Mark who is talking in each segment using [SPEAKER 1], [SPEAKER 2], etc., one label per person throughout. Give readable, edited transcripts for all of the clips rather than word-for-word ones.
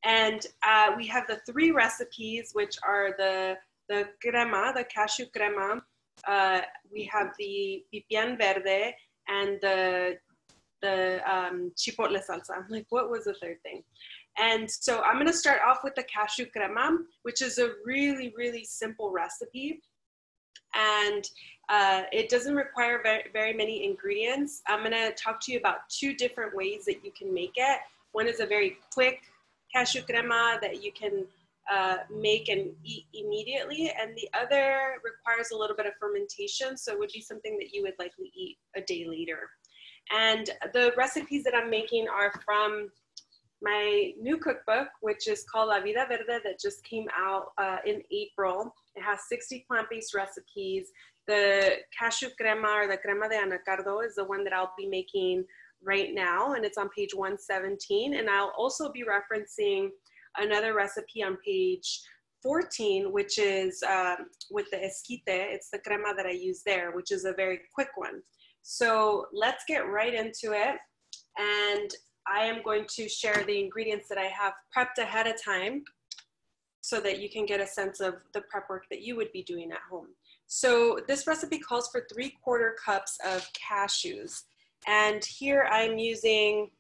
[SPEAKER 1] And we have the 3 recipes, which are the crema, the cashew crema. We have the pipián verde and the chipotle salsa. Like, what was the 3rd thing? And so I'm gonna start off with the cashew crema, which is a really, really simple recipe. And it doesn't require very many ingredients. I'm gonna talk to you about 2 different ways that you can make it. One is a very quick cashew crema that you can make and eat immediately, and the other requires a little bit of fermentation, so it would be something that you would likely eat a day later. And the recipes that I'm making are from my new cookbook, which is called La Vida Verde, that just came out in April. It has 60 plant-based recipes. The cashew crema, or the crema de anacardo, is the one that I'll be making right now, and it's on page 117. And I'll also be referencing another recipe on page 14, which is with the esquite. It's the crema that I use there, which is a very quick one. So let's get right into it. And I am going to share the ingredients that I have prepped ahead of time so that you can get a sense of the prep work that you would be doing at home. So this recipe calls for 3/4 cups of cashews. And here I'm using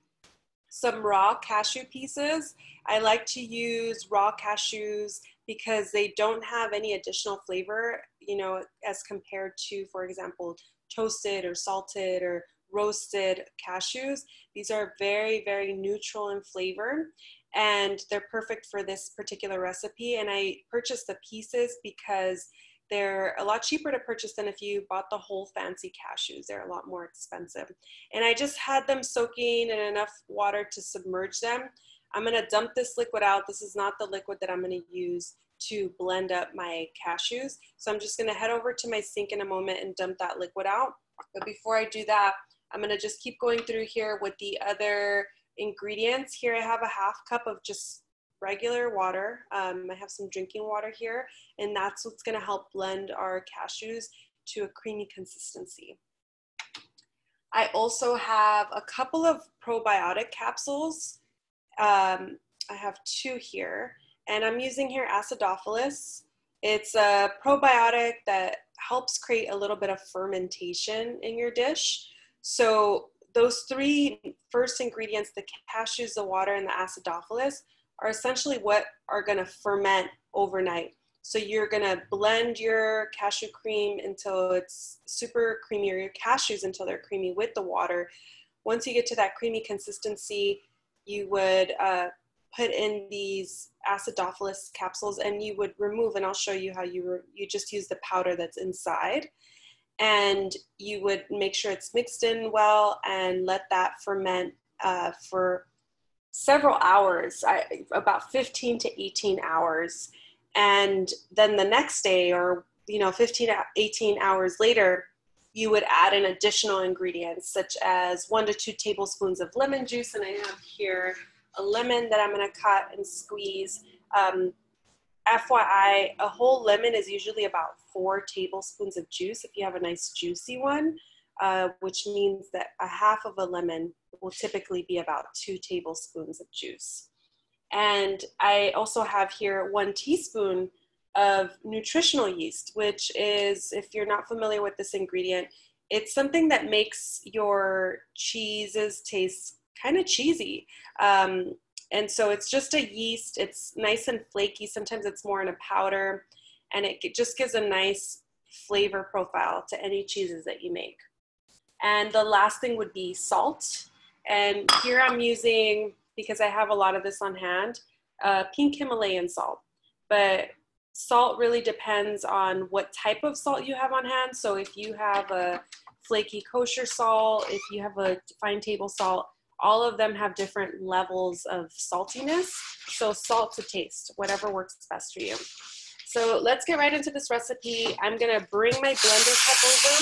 [SPEAKER 1] some raw cashew pieces. I like to use raw cashews because they don't have any additional flavor, you know, as compared to, for example, toasted or salted or roasted cashews. These are very, very neutral in flavor, and they're perfect for this particular recipe. And I purchased the pieces because they're a lot cheaper to purchase than if you bought the whole fancy cashews. They're a lot more expensive. And I just had them soaking in enough water to submerge them. I'm gonna dump this liquid out. This is not the liquid that I'm gonna use to blend up my cashews. So I'm just gonna head over to my sink in a moment and dump that liquid out. But before I do that, I'm gonna just keep going through here with the other ingredients. Here I have a 1/2 cup of just regular water. I have some drinking water here, and that's what's gonna help blend our cashews to a creamy consistency. I also have a couple of probiotic capsules. I have 2 here, and I'm using here acidophilus. It's a probiotic that helps create a little bit of fermentation in your dish. So those 3 first ingredients, the cashews, the water, and the acidophilus, are essentially what are gonna ferment overnight. So you're gonna blend your cashew cream until it's super creamy, or your cashews until they're creamy with the water. Once you get to that creamy consistency, you would put in these acidophilus capsules, and you would remove, and I'll show you how you just use the powder that's inside. And you would make sure it's mixed in well and let that ferment for several hours, about 15 to 18 hours. And then the next day, or 15 to 18 hours later, you would add in additional ingredients such as 1 to 2 tablespoons of lemon juice. And I have here a lemon that I'm gonna cut and squeeze. FYI, a whole lemon is usually about 4 tablespoons of juice if you have a nice juicy one, which means that a 1/2 of a lemon will typically be about 2 tablespoons of juice. And I also have here 1 teaspoon of nutritional yeast, which is, if you're not familiar with this ingredient, it's something that makes your cheeses taste kind of cheesy. And so it's just a yeast. It's nice and flaky. Sometimes it's more in a powder, and it just gives a nice flavor profile to any cheeses that you make. And the last thing would be salt. And here I'm using, because I have a lot of this on hand, pink Himalayan salt. But salt really depends on what type of salt you have on hand. So if you have a flaky kosher salt, if you have a fine table salt, all of them have different levels of saltiness. So salt to taste, whatever works best for you. So let's get right into this recipe. I'm gonna bring my blender cup over.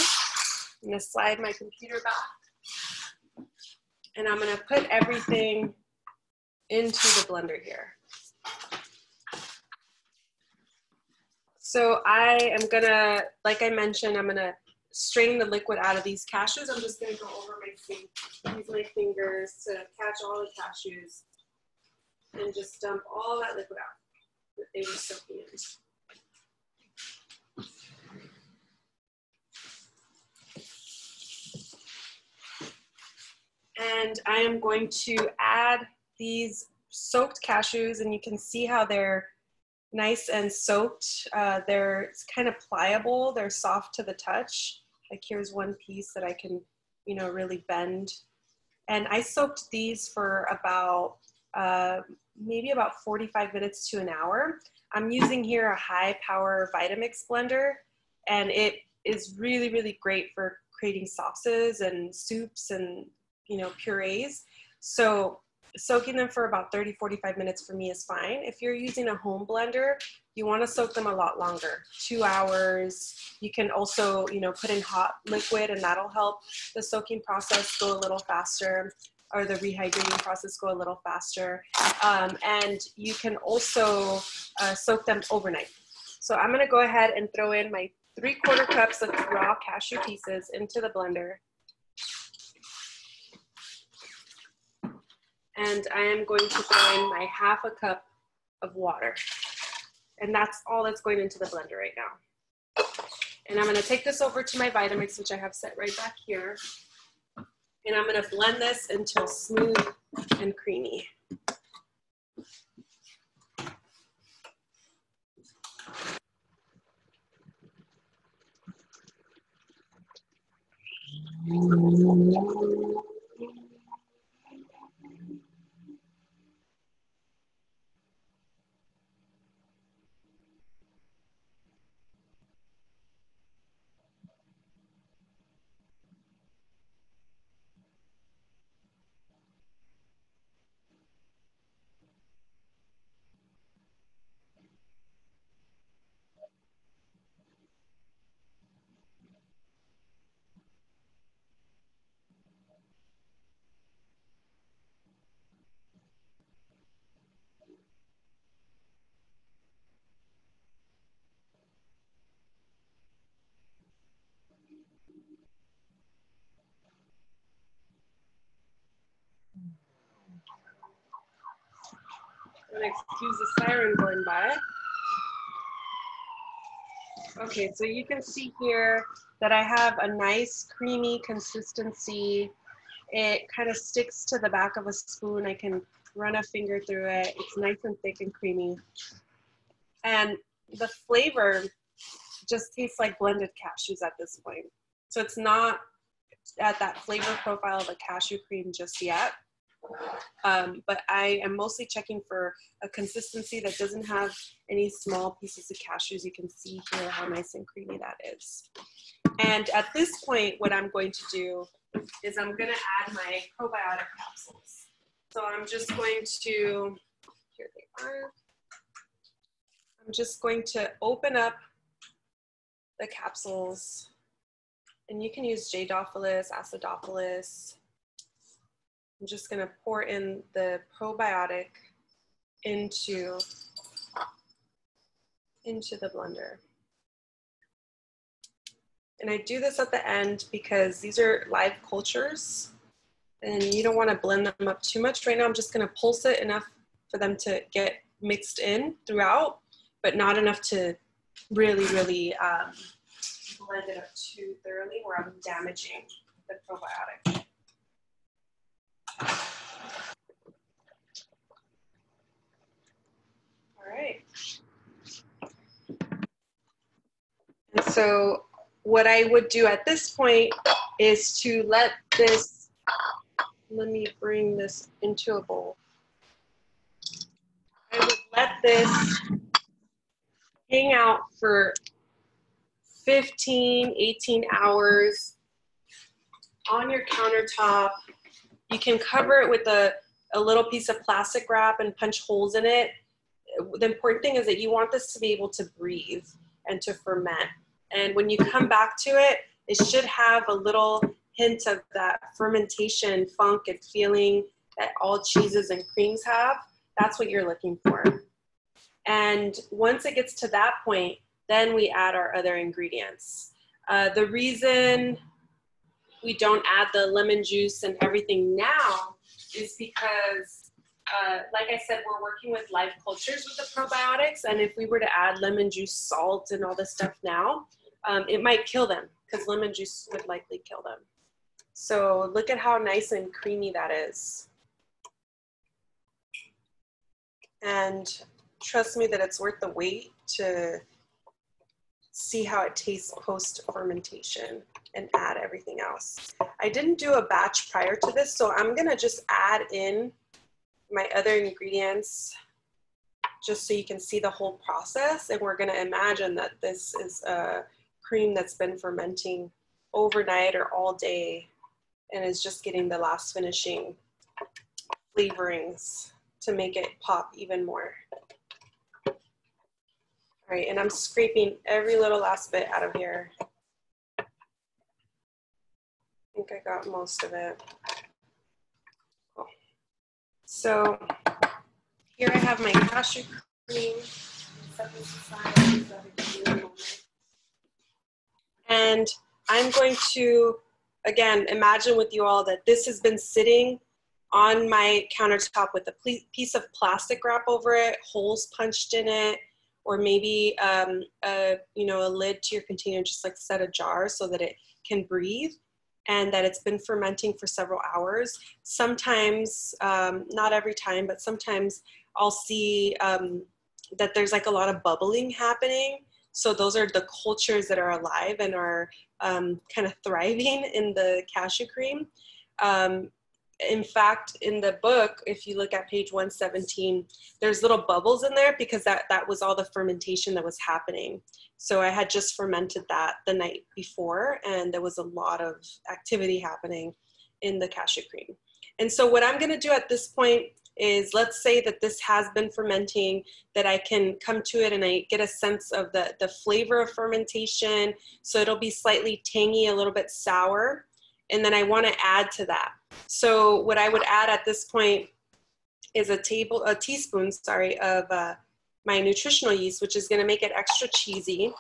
[SPEAKER 1] I'm gonna slide my computer back. And I'm gonna put everything into the blender here. So I am gonna, like I mentioned, I'm gonna strain the liquid out of these cashews. I'm just gonna go over my sink, use my fingers to catch all the cashews. and just dump all that liquid out that they were soaking in. And I am going to add these soaked cashews, and you can see how they're nice and soaked. They're kind of pliable. They're soft to the touch. Like here's one piece that I can, you know, really bend. And I soaked these for about, maybe about 45 minutes to an hour. I'm using here a high power Vitamix blender, and it is really, really great for creating sauces and soups and, you know, purees. So soaking them for about 30-45 minutes for me is fine. If you're using a home blender, you want to soak them a lot longer, 2 hours. You can also, you know, put in hot liquid, and that'll help the soaking process go a little faster, or the rehydrating process go a little faster. And you can also soak them overnight. So I'm going to go ahead and throw in my 3/4 cups of raw cashew pieces into the blender. And I am going to throw in my 1/2 cup of water. And that's all that's going into the blender right now. And I'm gonna take this over to my Vitamix, which I have set right back here. And I'm gonna blend this until smooth and creamy. And excuse the siren going by. Okay, so you can see here that I have a nice creamy consistency. It kind of sticks to the back of a spoon. I can run a finger through it. It's nice and thick and creamy. And the flavor just tastes like blended cashews at this point. So it's not at that flavor profile of a cashew cream just yet. But I am mostly checking for a consistency that doesn't have any small pieces of cashews. You can see here how nice and creamy that is. And at this point, what I'm going to do is I'm going to add my probiotic capsules. So I'm just going to, here they are. I'm just going to open up the capsules, and you can use J-Dophilus, Acidophilus. I'm just going to pour in the probiotic into the blender. And I do this at the end because these are live cultures and you don't want to blend them up too much. Right now I'm just going to pulse it enough for them to get mixed in throughout, but not enough to really, really blend it up too thoroughly where I'm damaging the probiotic. All right. And so what I would do at this point is to let this, let me bring this into a bowl. I would let this hang out for 15, 18 hours on your countertop. You can cover it with a little piece of plastic wrap and punch holes in it. The important thing is that you want this to be able to breathe and to ferment. And when you come back to it, it should have a little hint of that fermentation funk and feeling that all cheeses and creams have. That's what you're looking for. And once it gets to that point, then we add our other ingredients. The reason we don't add the lemon juice and everything now is because like I said, we're working with live cultures with the probiotics, and if we were to add lemon juice, salt, and all this stuff now, it might kill them because lemon juice would likely kill them. So look at how nice and creamy that is. And trust me that it's worth the wait to see how it tastes post-fermentation and add everything else. I didn't do a batch prior to this, so I'm gonna just add in my other ingredients just so you can see the whole process. And we're gonna imagine that this is a cream that's been fermenting overnight or all day and is just getting the last finishing flavorings to make it pop even more. All right, and I'm scraping every little last bit out of here. I think I got most of it. Cool. So here I have my cashew cream. Set this aside so I can do it in a moment. And I'm going to, again, imagine with you all that this has been sitting on my countertop with a piece of plastic wrap over it, holes punched in it, or maybe you know, a lid to your container, just like set ajar so that it can breathe, and that it's been fermenting for several hours. Sometimes, not every time, but sometimes I'll see that there's like a lot of bubbling happening. So those are the cultures that are alive and are kind of thriving in the cashew cream. In fact, in the book, if you look at page 117, there's little bubbles in there because that was all the fermentation that was happening. So I had just fermented that the night before, and there was a lot of activity happening in the cashew cream. And so what I'm gonna do at this point is, let's say that this has been fermenting, that I can come to it and I get a sense of the flavor of fermentation. So it'll be slightly tangy, a little bit sour. And then I want to add to that. So what I would add at this point is a teaspoon, of my nutritional yeast, which is going to make it extra cheesy.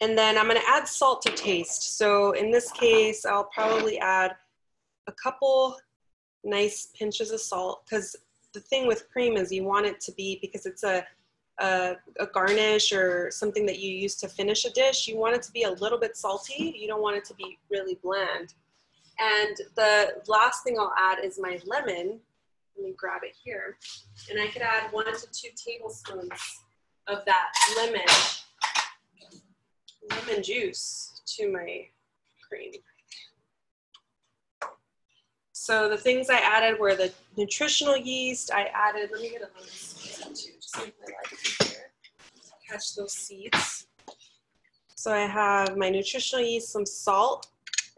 [SPEAKER 1] And then I'm going to add salt to taste. So in this case, I'll probably add a couple nice pinches of salt, because the thing with cream is you want it to be, because it's a garnish or something that you use to finish a dish, you want it to be a little bit salty. You don't want it to be really bland. And the last thing I'll add is my lemon. Let me grab it here. And I could add 1 to 2 tablespoons of that lemon juice to my cream. So the things I added were the nutritional yeast. I added, let me get a lemon squeeze too, just make my life easier. Catch those seeds. So I have my nutritional yeast, some salt,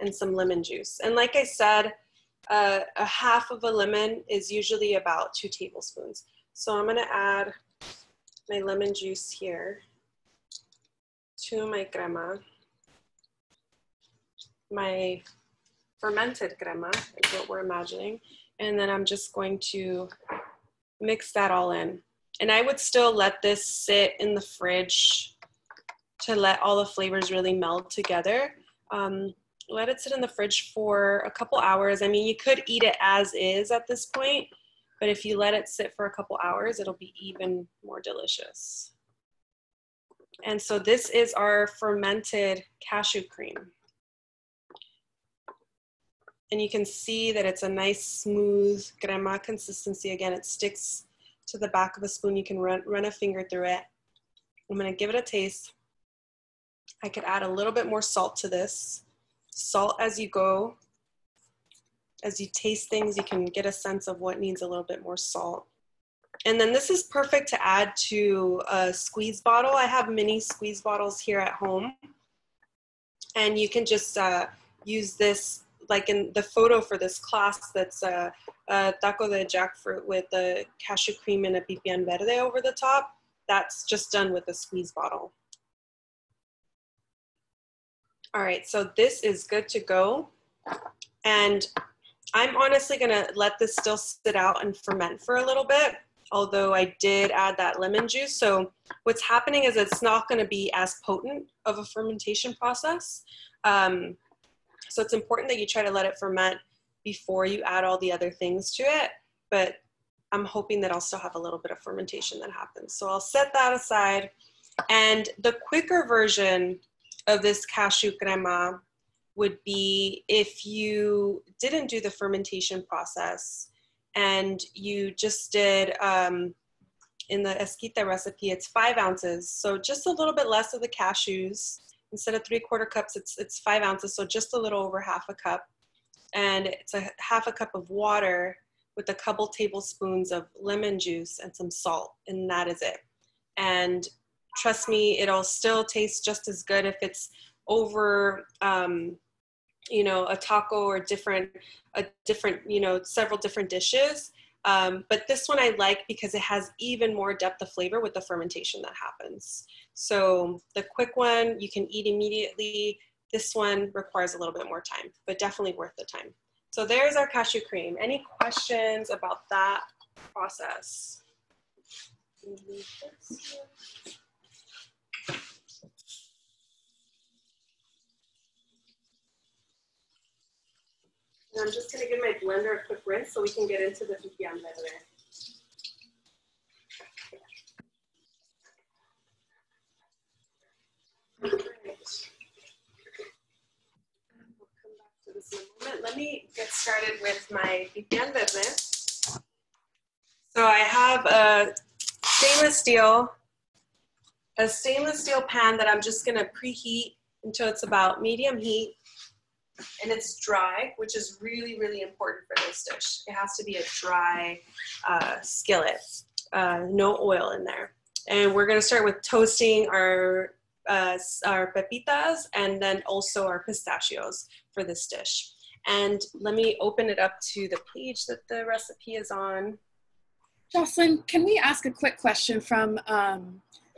[SPEAKER 1] and some lemon juice. And like I said, a half of a lemon is usually about 2 tablespoons. So I'm gonna add my lemon juice here to my crema. My fermented crema is what we're imagining. And then I'm just going to mix that all in. And I would still let this sit in the fridge to let all the flavors really meld together. Let it sit in the fridge for a couple hours. I mean, you could eat it as is at this point, but if you let it sit for a couple hours, it'll be even more delicious. And so this is our fermented cashew cream. And you can see that it's a nice smooth crema consistency. Again, it sticks to the back of a spoon. You can run a finger through it. I'm gonna give it a taste. I could add a little bit more salt to this. Salt as you go. As you taste things, you can get a sense of what needs a little bit more salt. And then this is perfect to add to a squeeze bottle. I have mini squeeze bottles here at home. And you can just use this, like in the photo for this class, that's a taco de jackfruit with the cashew cream and a pipian verde over the top. That's just done with a squeeze bottle. All right, so this is good to go. And I'm honestly gonna let this still sit out and ferment for a little bit, although I did add that lemon juice. So what's happening is it's not gonna be as potent of a fermentation process. So it's important that you try to let it ferment before you add all the other things to it. But I'm hoping that I'll still have a little bit of fermentation that happens. So I'll set that aside. And the quicker version of this cashew crema would be if you didn't do the fermentation process and you just did, in the esquite recipe, it's 5 ounces. So just a little bit less of the cashews. Instead of 3/4 cups, it's 5 ounces. So just a little over half a cup. And it's a half a cup of water with a couple tablespoons of lemon juice and some salt, and that is it. And trust me, it'll still taste just as good if it's over, you know, a taco or several different dishes. But this one I like because it has even more depth of flavor with the fermentation that happens. So the quick one you can eat immediately. This one requires a little bit more time, but definitely worth the time. So there's our cashew cream. Any questions about that process? And I'm just going to give my blender a quick rinse so we can get into the pipián verde. In a moment. Let me get started with my pipián verde. So I have a stainless steel pan that I'm just going to preheat until it's about medium heat, and it's dry, which is really, really important for this dish. It has to be a dry skillet, no oil in there. And we're going to start with toasting our pepitas and then also our pistachios for this dish. And let me open it up to the page that the recipe is on.
[SPEAKER 2] Jocelyn, can we ask a quick question from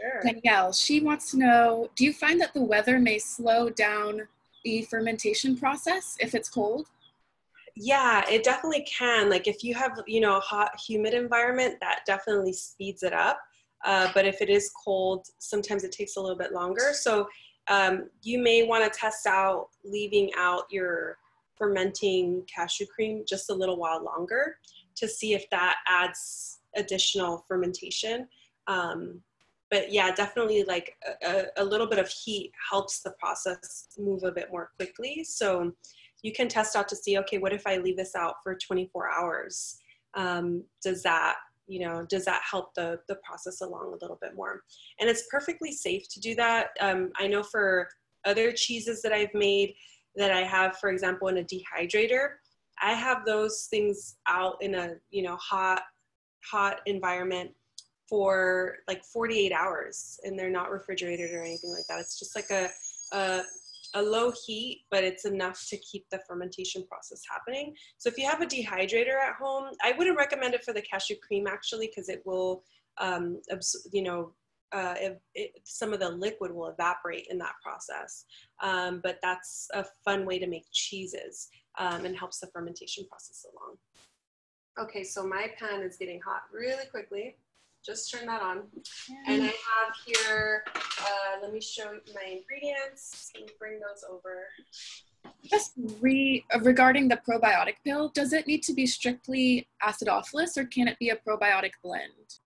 [SPEAKER 1] Sure.
[SPEAKER 2] Danielle? She wants to know, do you find that the weather may slow down the fermentation process if it's cold?
[SPEAKER 1] Yeah, it definitely can. Like if you have, you know, a hot, humid environment, that definitely speeds it up. But if it is cold, sometimes it takes a little bit longer. So you may want to test out leaving out your fermenting cashew cream just a little while longer to see if that adds additional fermentation. But yeah, definitely like a little bit of heat helps the process move a bit more quickly. So you can test out to see, okay, what if I leave this out for 24 hours? Does that help the process along a little bit more? And it's perfectly safe to do that. I know for other cheeses that I've made that I have, for example, in a dehydrator, I have those things out in a, you know, hot environment for like 48 hours, and they're not refrigerated or anything like that. It's just like a low heat, but it's enough to keep the fermentation process happening. So if you have a dehydrator at home, I wouldn't recommend it for the cashew cream actually, because it will, some of the liquid will evaporate in that process. But that's a fun way to make cheeses and helps the fermentation process along. Okay, so my pan is getting hot really quickly. Just turn that on. And I have here, let me show you my ingredients. Let me bring those over.
[SPEAKER 2] Just regarding the probiotic pill, does it need to be strictly acidophilus or can it be a probiotic blend?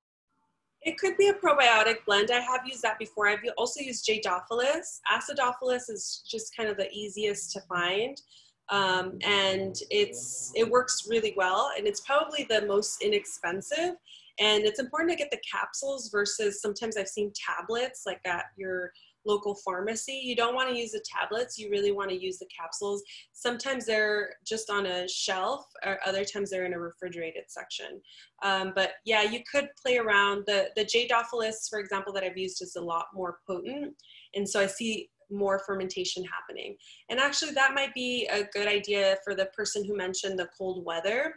[SPEAKER 1] It could be a probiotic blend. I have used that before. I've also used J-Dophilus. Acidophilus is just kind of the easiest to find. And it works really well, and it's probably the most inexpensive. And it's important to get the capsules versus sometimes I've seen tablets like at your local pharmacy. You don't want to use the tablets. You really want to use the capsules. Sometimes they're just on a shelf, or other times they're in a refrigerated section. But yeah, you could play around. The J-Dophilus, for example, that I've used is a lot more potent. And so I see more fermentation happening. And actually that might be a good idea for the person who mentioned the cold weather.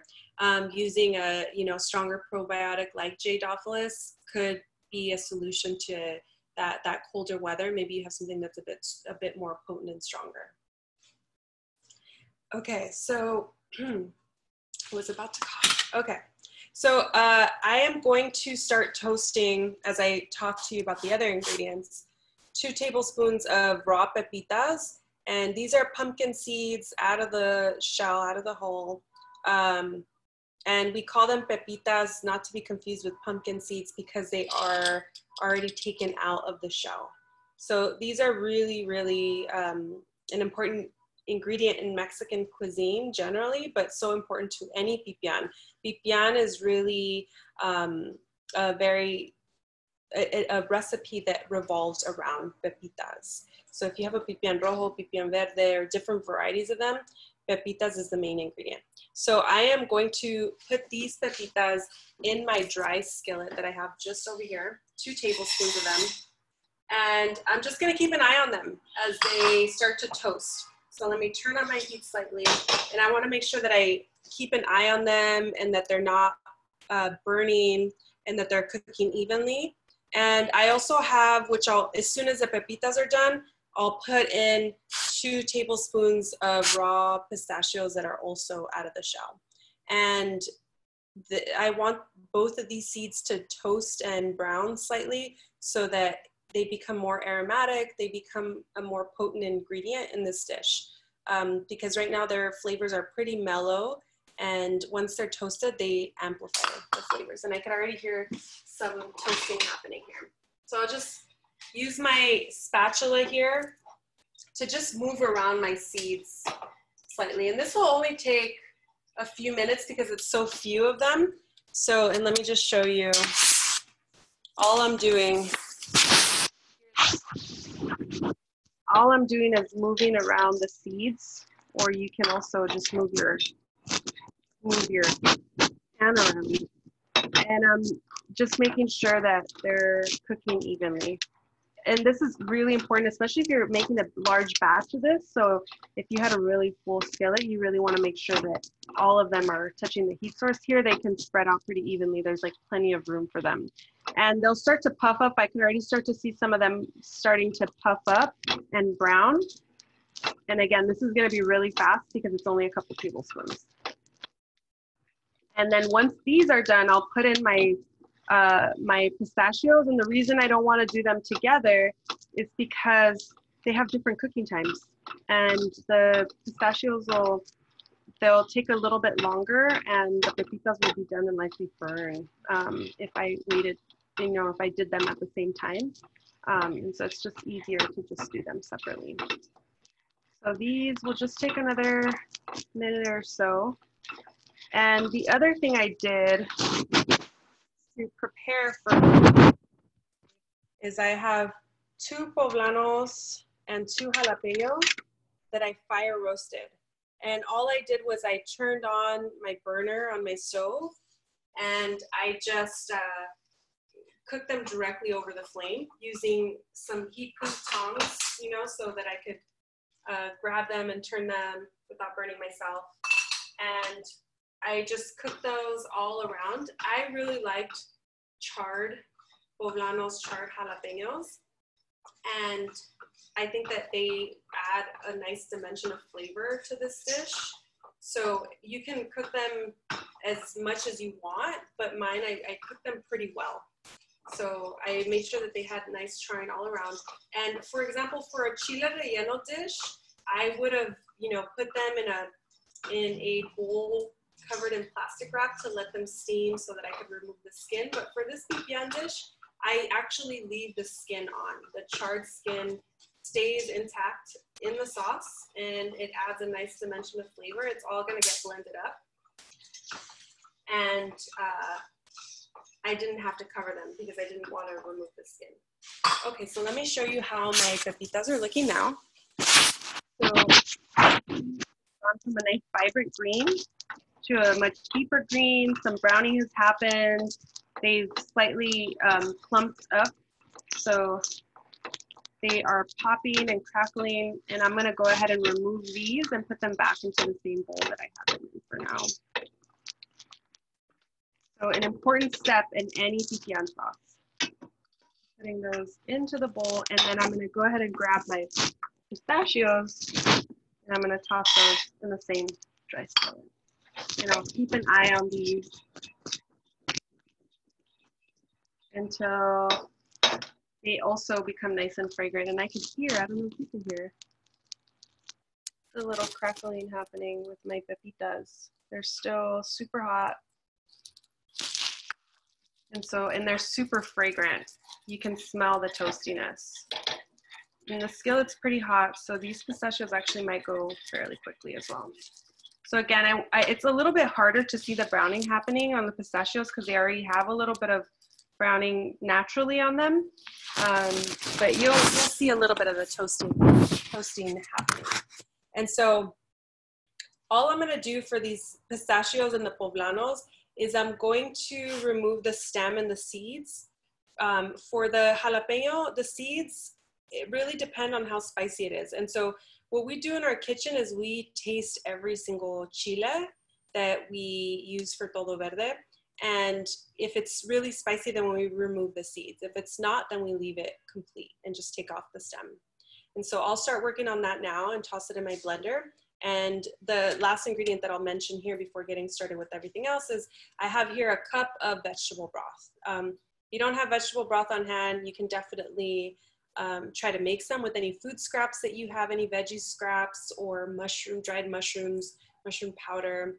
[SPEAKER 1] Using a stronger probiotic like J-Dophilus could be a solution to that colder weather. Maybe you have something that's a bit more potent and stronger. Okay, so I was about to cough. Okay, so I am going to start toasting, as I talk to you about the other ingredients, 2 tablespoons of raw pepitas, and these are pumpkin seeds out of the shell, out of the hull. And we call them pepitas, not to be confused with pumpkin seeds, because they are already taken out of the shell. So these are really, really an important ingredient in Mexican cuisine generally, but so important to any pipián. Pipián is really a recipe that revolves around pepitas. So if you have a pipián rojo, pipián verde, or different varieties of them, pepitas is the main ingredient. So I am going to put these pepitas in my dry skillet that I have just over here, 2 tablespoons of them. And I'm just gonna keep an eye on them as they start to toast. So let me turn on my heat slightly, and I wanna make sure that I keep an eye on them and that they're not burning and that they're cooking evenly. And I also have, which as soon as the pepitas are done, I'll put in 2 tablespoons of raw pistachios that are also out of the shell. And I want both of these seeds to toast and brown slightly so that they become more aromatic, they become a more potent ingredient in this dish. Because right now their flavors are pretty mellow, and once they're toasted, they amplify the flavors. And I can already hear some toasting happening here. So I'll just use my spatula here to just move around my seeds slightly. And this will only take a few minutes because it's so few of them. So, and let me just show you, all I'm doing is moving around the seeds, or you can also just move your pan around. And I'm just making sure that they're cooking evenly. And this is really important, especially if you're making a large batch of this. So if you had a really full skillet, you really want to make sure that all of them are touching the heat source here. They can spread out pretty evenly. There's like plenty of room for them. And they'll start to puff up. I can already start to see some of them starting to puff up and brown. And again, this is going to be really fast because it's only a couple tablespoons. And then once these are done, I'll put in my pistachios. And the reason I don't want to do them together is because they have different cooking times. And the pistachios they'll take a little bit longer, and the pepitas will be done and likely burn if I waited, if I did them at the same time. And so it's just easier to just do them separately. So these will just take another minute or so. And the other thing I did to prepare for is I have 2 poblanos and 2 jalapenos that I fire roasted. And all I did was I turned on my burner on my stove, and I just cooked them directly over the flame using some heat-proof tongs, so that I could grab them and turn them without burning myself. And I just cooked those all around. I really liked charred poblanos, charred jalapenos. And I think that they add a nice dimension of flavor to this dish. So you can cook them as much as you want, but mine, I cooked them pretty well. So I made sure that they had nice charring all around. And for example, for a chile relleno dish, I would have, put them in a bowl covered in plastic wrap to let them steam so that I could remove the skin. But for this pipián dish, I actually leave the skin on. The charred skin stays intact in the sauce, and it adds a nice dimension of flavor. It's all gonna get blended up. And I didn't have to cover them because I didn't want to remove the skin. Okay, so let me show you how my pepitas are looking now. So gone from a nice vibrant green to a much deeper green. Some browning has happened. They've slightly clumped up. So they are popping and crackling, and I'm gonna go ahead and remove these and put them back into the same bowl that I have them in for now. So an important step in any pipián sauce. Putting those into the bowl, and then I'm gonna go ahead and grab my pistachios, and I'm gonna toss those in the same dry skillet. And I'll keep an eye on these until they also become nice and fragrant. And I can hear, I don't know if you can hear, the little crackling happening with my pepitas. They're still super hot. And they're super fragrant. You can smell the toastiness. And the skillet's pretty hot, so these pistachios actually might go fairly quickly as well. So again, it's a little bit harder to see the browning happening on the pistachios because they already have a little bit of browning naturally on them. But you'll see a little bit of the toasting happening. And so all I'm gonna do for these pistachios and the poblanos is I'm going to remove the stem and the seeds. For the jalapeno, the seeds, it really depend on how spicy it is. And so what we do in our kitchen is we taste every single chile that we use for todo verde. And if it's really spicy, then we remove the seeds. If it's not, then we leave it complete and just take off the stem. And so I'll start working on that now and toss it in my blender. And the last ingredient that I'll mention here before getting started with everything else is I have here a cup of vegetable broth. If you don't have vegetable broth on hand, you can definitely try to make some with any food scraps that you have, any veggie scraps or dried mushrooms, mushroom powder,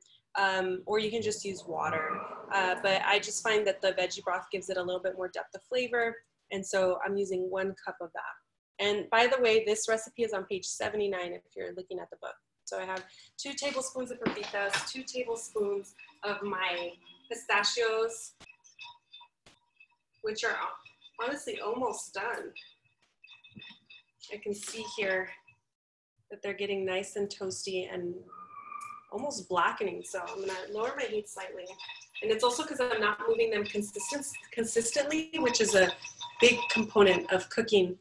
[SPEAKER 1] or you can just use water. But I just find that the veggie broth gives it a little bit more depth of flavor. And so I'm using 1 cup of that. And by the way, this recipe is on page 79 if you're looking at the book. So I have 2 tablespoons of pepitas, 2 tablespoons of my pistachios, which are honestly almost done. I can see here that they're getting nice and toasty and almost blackening. So I'm gonna lower my heat slightly. And it's also because I'm not moving them consistently, which is a big component of cooking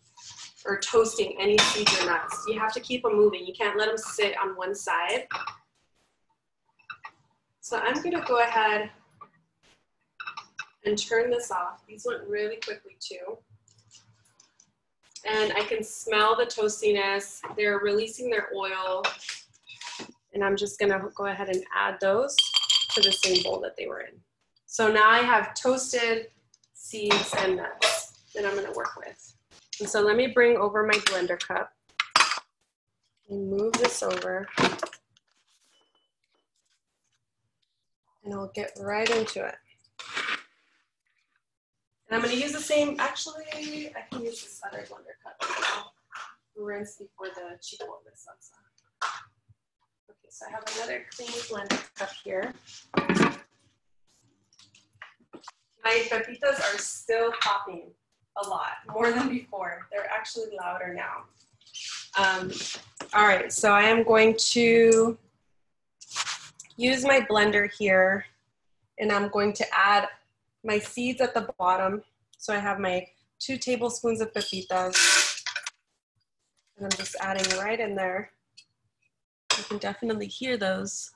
[SPEAKER 1] or toasting any seeds or nuts. You have to keep them moving. You can't let them sit on one side. So I'm gonna go ahead and turn this off. These went really quickly too. And I can smell the toastiness. They're releasing their oil. And I'm just gonna go ahead and add those to the same bowl that they were in. So now I have toasted seeds and nuts that I'm gonna work with. And so let me bring over my blender cup and move this over. And I'll get right into it. And I'm gonna use the same, actually, I can use this other blender cup as well. Rinse before the chipotle salsa. Okay, so I have another clean blender cup here. My pepitas are still popping a lot, more than before. They're actually louder now. All right, so I am going to use my blender here, and I'm going to add my seeds at the bottom. So I have my 2 tablespoons of pepitas, and I'm just adding right in there. You can definitely hear those.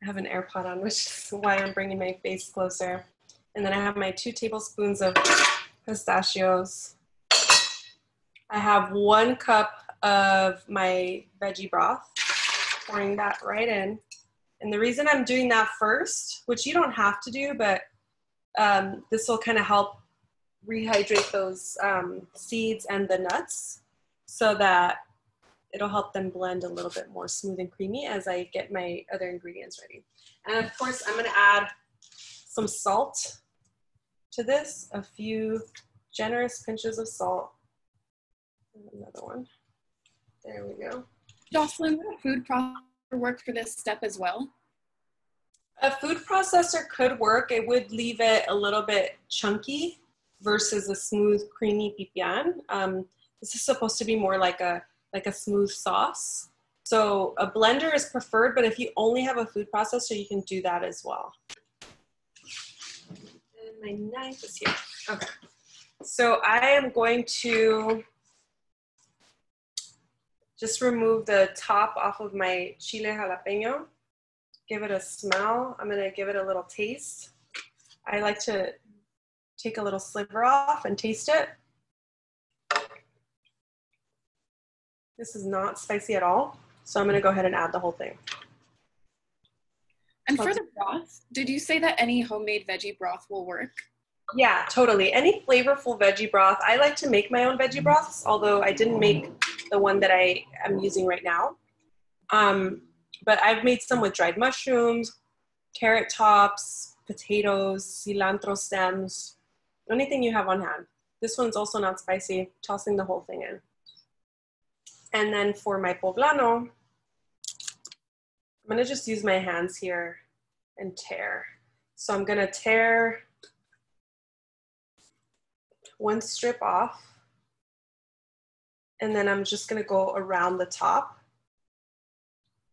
[SPEAKER 1] I have an AirPod on, which is why I'm bringing my face closer. And then I have my 2 tablespoons of pistachios. I have 1 cup of my veggie broth, pouring that right in. And the reason I'm doing that first, which you don't have to do, but this will kind of help rehydrate those seeds and the nuts so that it'll help them blend a little bit more smooth and creamy as I get my other ingredients ready. And of course, I'm gonna add some salt to this, a few generous pinches of salt. And another one. There we go.
[SPEAKER 2] Jocelyn, would a food processor work for this step as well?
[SPEAKER 1] A food processor could work. It would leave it a little bit chunky versus a smooth, creamy pipian. This is supposed to be more like a smooth sauce. So a blender is preferred, but if you only have a food processor, you can do that as well. And my knife is here. Okay. So I am going to just remove the top off of my chile jalapeno. Give it a smell. I'm gonna give it a little taste. I like to take a little sliver off and taste it. This is not spicy at all, so I'm gonna go ahead and add the whole thing.
[SPEAKER 2] And for the broth, did you say that any homemade veggie broth will work?
[SPEAKER 1] Yeah, totally. Any flavorful veggie broth. I like to make my own veggie broths, although I didn't make the one that I am using right now. But I've made some with dried mushrooms, carrot tops, potatoes, cilantro stems, anything you have on hand. This one's also not spicy, tossing the whole thing in. And then for my poblano, I'm gonna just use my hands here and tear. So I'm gonna tear one strip off, and then I'm just gonna go around the top.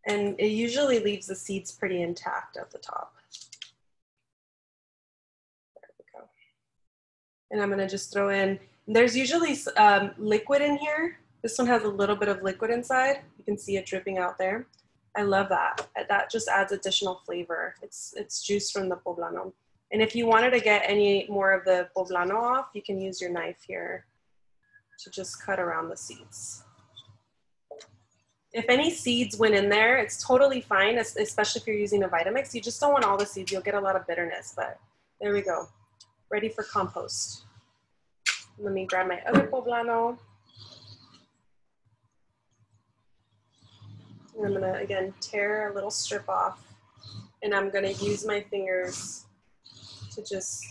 [SPEAKER 1] And it usually leaves the seeds pretty intact at the top. There we go. And I'm gonna just throw in, there's usually liquid in here. This one has a little bit of liquid inside. You can see it dripping out there. I love that. That just adds additional flavor. It's juice from the poblano. And if you wanted to get any more of the poblano off, you can use your knife here to just cut around the seeds. If any seeds went in there, it's totally fine, especially if you're using a Vitamix. You just don't want all the seeds. You'll get a lot of bitterness, but there we go. Ready for compost. Let me grab my other poblano. And I'm gonna, again, tear a little strip off, and I'm gonna use my fingers to just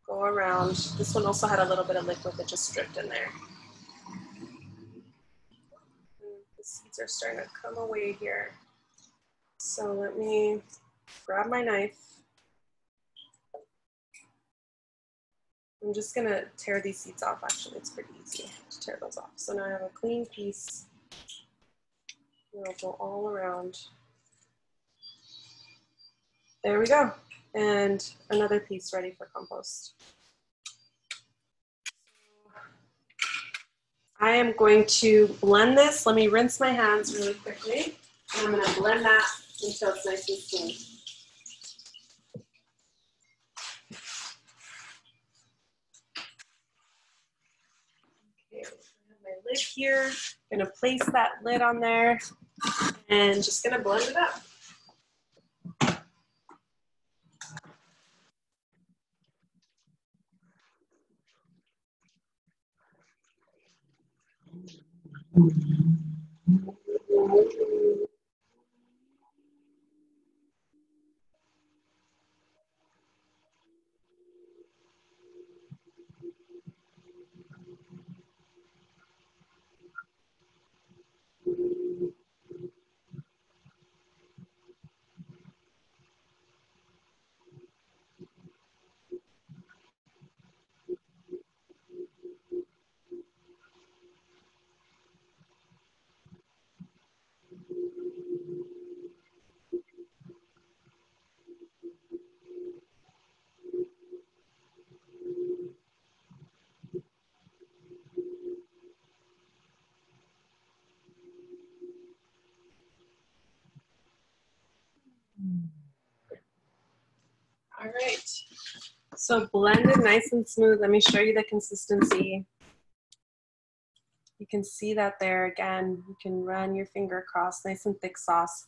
[SPEAKER 1] go around. This one also had a little bit of liquid that just dripped in there. The seeds are starting to come away here. So let me grab my knife. I'm just gonna tear these seeds off, actually. It's pretty easy to tear those off. So now I have a clean piece. It'll go all around. There we go. And another piece ready for compost. I am going to blend this. Let me rinse my hands really quickly. And I'm gonna blend that until it's nice and smooth. Okay, I have my lid here. I'm gonna place that lid on there and just gonna blend it up. All right, so blended nice and smooth. Let me show you the consistency. You can see that there again. You can run your finger across, nice and thick sauce.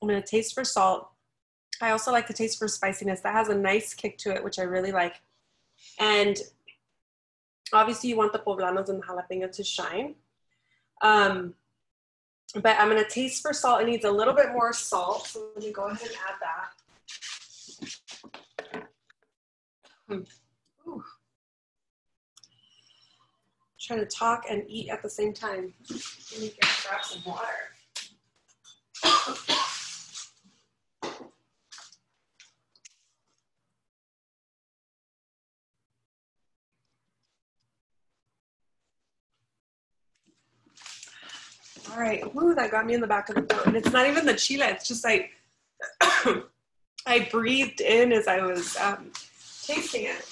[SPEAKER 1] I'm gonna taste for salt. I also like to taste for spiciness. That has a nice kick to it, which I really like. And obviously you want the poblanos and the jalapeno to shine. But I'm gonna taste for salt. It needs a little bit more salt. So let me go ahead and add that. Ooh. Trying to talk and eat at the same time. Let me grab some water. All right, ooh, that got me in the back of the throat. And it's not even the chile, it's just like, I breathed in as I was tasting it.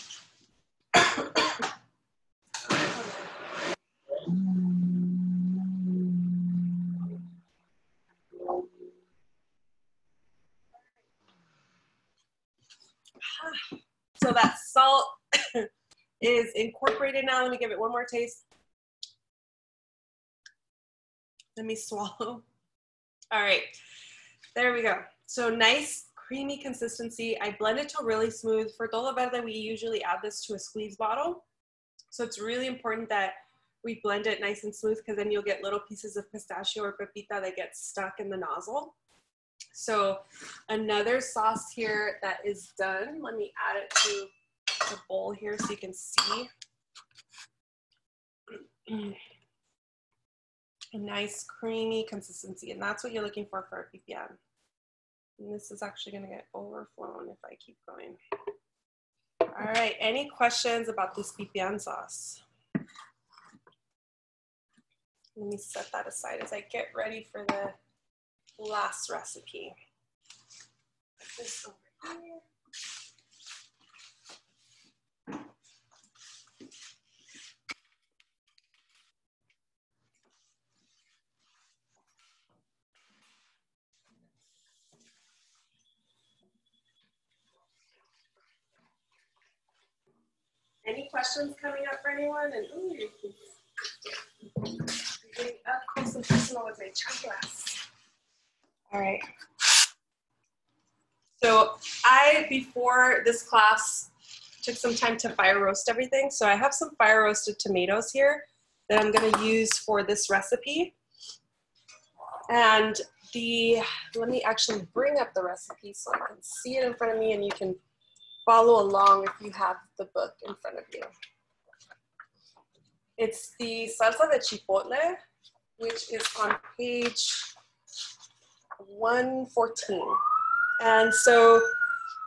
[SPEAKER 1] So that salt is incorporated now. Let me give it one more taste. Let me swallow. All right, there we go. So nice, creamy consistency. I blend it till really smooth. For todo verde, we usually add this to a squeeze bottle. So it's really important that we blend it nice and smooth because then you'll get little pieces of pistachio or pepita that get stuck in the nozzle. So another sauce here that is done. Let me add it to the bowl here so you can see. A nice creamy consistency, and that's what you're looking for a pipián. And this is actually going to get overflown if I keep going. All right, any questions about this pipián sauce? Let me set that aside as I get ready for the last recipe. Put this over here. Any questions coming up for anyone? And ooh, getting up close and personal with my chanclas. All right. So I, before this class, took some time to fire roast everything. So I have some fire roasted tomatoes here that I'm going to use for this recipe. And let me actually bring up the recipe so I can see it in front of me and you can follow along if you have the book in front of you. It's the Salsa de Chipotle, which is on page 114. And so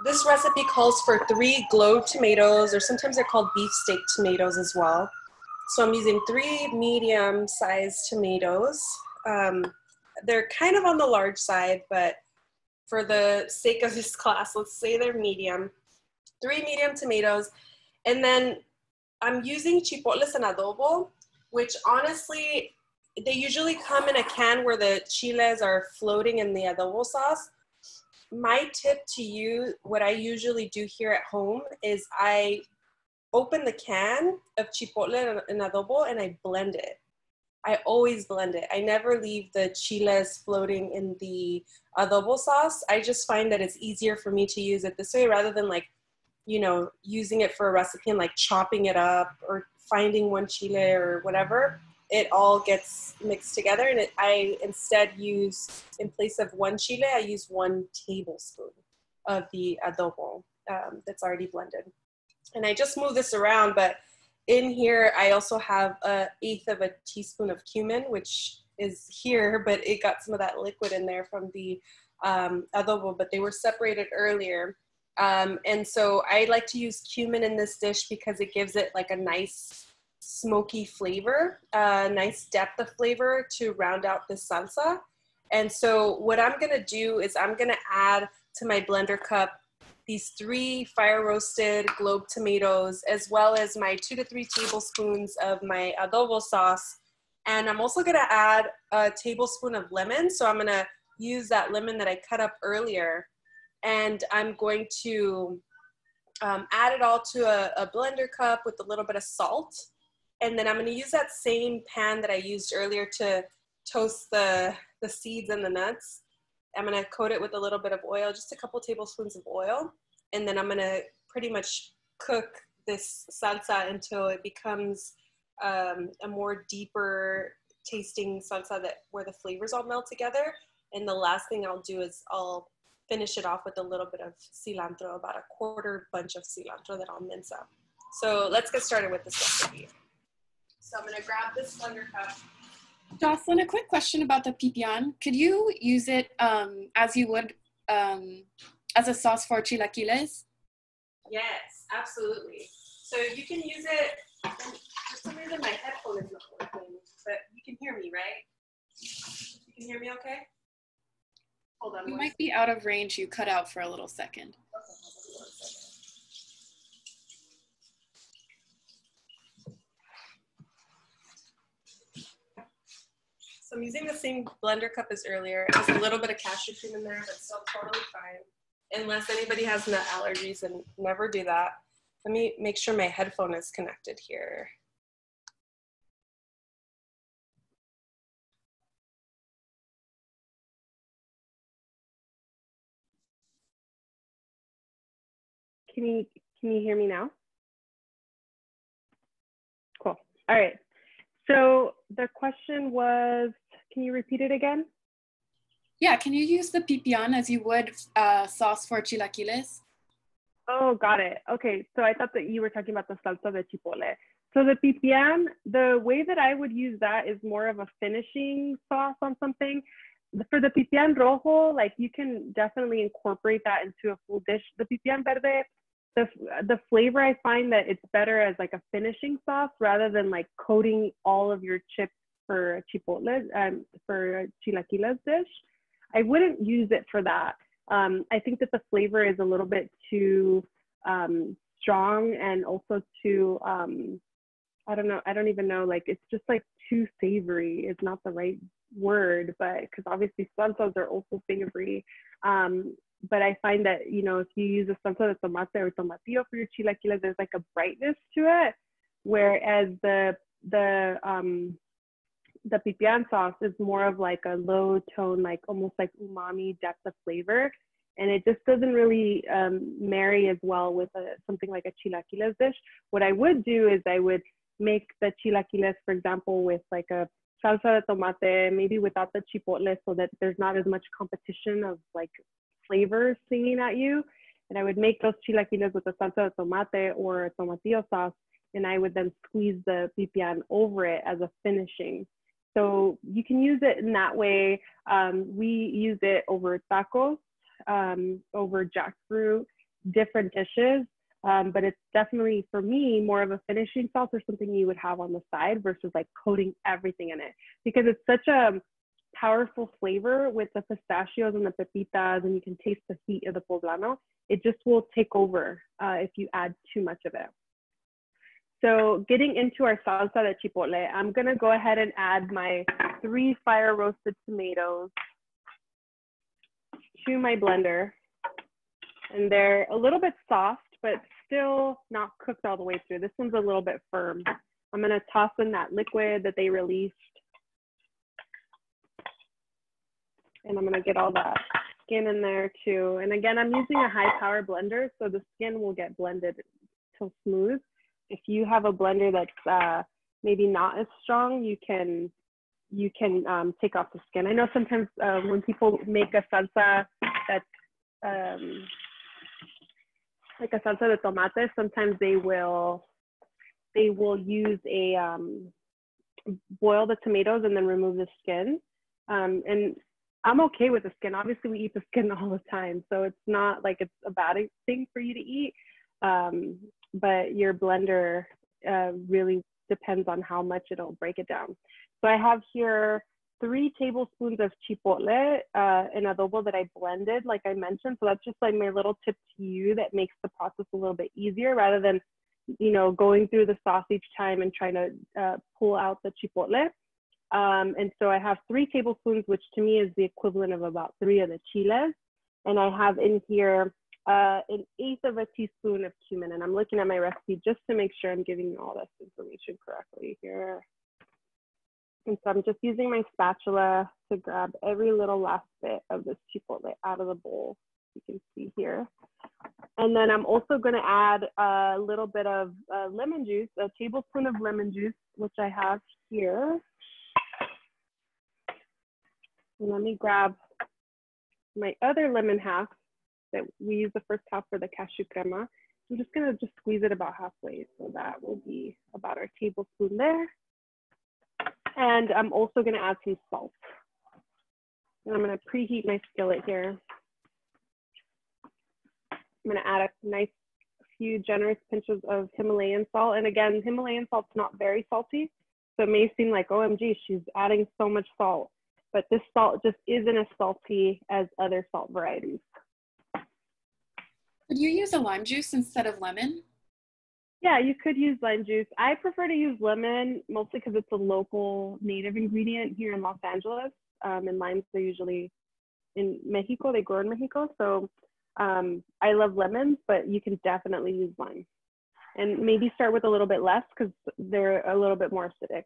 [SPEAKER 1] this recipe calls for 3 glowed tomatoes, or sometimes they're called beefsteak tomatoes as well. So I'm using 3 medium-sized tomatoes. They're kind of on the large side, but for the sake of this class, let's say they're medium. 3 medium tomatoes, and then I'm using chipotles and adobo, which honestly, they usually come in a can where the chiles are floating in the adobo sauce. My tip to you, what I usually do here at home, is I open the can of chipotle and adobo and I blend it. I always blend it. I never leave the chiles floating in the adobo sauce. I just find that it's easier for me to use it this way rather than like, you know, using it for a recipe and like chopping it up or finding one chile or whatever. It all gets mixed together, and I instead use, in place of 1 chile, I use 1 tablespoon of the adobo that's already blended. And I just move this around, but in here I also have 1/8 of a teaspoon of cumin, which is here, but it got some of that liquid in there from the adobo, but they were separated earlier. And so I like to use cumin in this dish because it gives it like a nice smoky flavor, nice depth of flavor to round out this salsa. And so what I'm gonna do is I'm gonna add to my blender cup these 3 fire roasted globe tomatoes, as well as my 2 to 3 tablespoons of my adobo sauce. And I'm also gonna add a tablespoon of lemon. So I'm gonna use that lemon that I cut up earlier. And I'm going to add it all to a blender cup with a little bit of salt. And then I'm going to use that same pan that I used earlier to toast the seeds and the nuts. I'm going to coat it with a little bit of oil, just a couple tablespoons of oil. And then I'm going to pretty much cook this salsa until it becomes a more deeper tasting salsa where the flavors all melt together. And the last thing I'll do is I'll finish it off with a little bit of cilantro, about a 1/4 bunch of cilantro that I'll mince up. So let's get started with this recipe. So I'm gonna grab this blender cup.
[SPEAKER 2] Jocelyn, a quick question about the pipián. Could you use it as you would as a sauce for chilaquiles?
[SPEAKER 1] Yes, absolutely. So you can use it, for some reason my headphone is not working, but you can hear me, right? You can hear me okay? Hold on.
[SPEAKER 2] You might be out of range. You cut out for a little second.
[SPEAKER 1] So I'm using the same blender cup as earlier. There's a little bit of cashew cream in there, but still totally fine. Unless anybody has nut allergies, and never do that. Let me make sure my headphone is connected here. Can you hear me now? Cool. All right. So the question was, can you repeat it again?
[SPEAKER 2] Yeah, can you use the pipian as you would sauce for chilaquiles?
[SPEAKER 3] Oh, got it. Okay, so I thought that you were talking about the salsa de chipotle. So the pipián, the way that I would use that is more of a finishing sauce on something. For the pipián rojo, like you can definitely incorporate that into a full dish. The pipián verde, the flavor, I find that it's better as like a finishing sauce rather than like coating all of your chips for chipotle, for a chilaquiles dish. I wouldn't use it for that. I think that the flavor is a little bit too strong and also too, I don't know, I don't even know, like it's just like too savory is not the right word, but because obviously salsas are also savory. But I find that, you know, if you use a salsa de tomate or tomatillo for your chilaquiles, there's like a brightness to it, whereas the pipián sauce is more of like a low tone, like almost like umami depth of flavor. And it just doesn't really marry as well with something like a chilaquiles dish. What I would do is I would make the chilaquiles, for example, with like a salsa de tomate, maybe without the chipotle, so that there's not as much competition of like flavors singing at you. And I would make those chilaquiles with a salsa de tomate or a tomatillo sauce, and I would then squeeze the pipián over it as a finishing. So you can use it in that way. We use it over tacos, over jackfruit, different dishes. But it's definitely, for me, more of a finishing sauce or something you would have on the side versus like coating everything in it. Because it's such a powerful flavor with the pistachios and the pepitas, and you can taste the heat of the poblano. It just will take over if you add too much of it. So getting into our salsa de chipotle, I'm gonna go ahead and add my 3 fire roasted tomatoes to my blender. And they're a little bit soft, but still not cooked all the way through. This one's a little bit firm. I'm gonna toss in that liquid that they released. And I'm gonna get all that skin in there too. And again, I'm using a high power blender, so the skin will get blended till smooth. If you have a blender that's maybe not as strong, you can take off the skin. I know sometimes when people make a salsa that's like a salsa de tomate, sometimes they will use a boil the tomatoes and then remove the skin. And I'm okay with the skin. Obviously, we eat the skin all the time, so it's not like it's a bad thing for you to eat. But your blender really depends on how much it'll break it down. So I have here 3 tablespoons of chipotle in adobo that I blended, like I mentioned. So that's just like my little tip to you that makes the process a little bit easier rather than, you know, going through the sauce each time and trying to pull out the chipotle. And so I have 3 tablespoons, which to me is the equivalent of about 3 of the chiles. And I have in here 1/8 of a teaspoon of cumin. And I'm looking at my recipe just to make sure I'm giving you all this information correctly here. And so I'm just using my spatula to grab every little last bit of this chipotle out of the bowl, you can see here. And then I'm also gonna add a little bit of lemon juice, a tablespoon of lemon juice, which I have here. And let me grab my other lemon half that we use the first half for the cashew crema. I'm just gonna squeeze it about halfway. So that will be about our tablespoon there. And I'm also gonna add some salt. And I'm gonna preheat my skillet here. I'm gonna add a nice few generous pinches of Himalayan salt. And again, Himalayan salt's not very salty. So it may seem like, OMG, she's adding so much salt. But this salt just isn't as salty as other salt varieties.
[SPEAKER 2] Could you use a lime juice instead of lemon?
[SPEAKER 3] Yeah, you could use lime juice. I prefer to use lemon mostly because it's a local native ingredient here in Los Angeles. And limes are usually in Mexico, they grow in Mexico. So I love lemons, but you can definitely use lime. And maybe start with a little bit less because they're a little bit more acidic.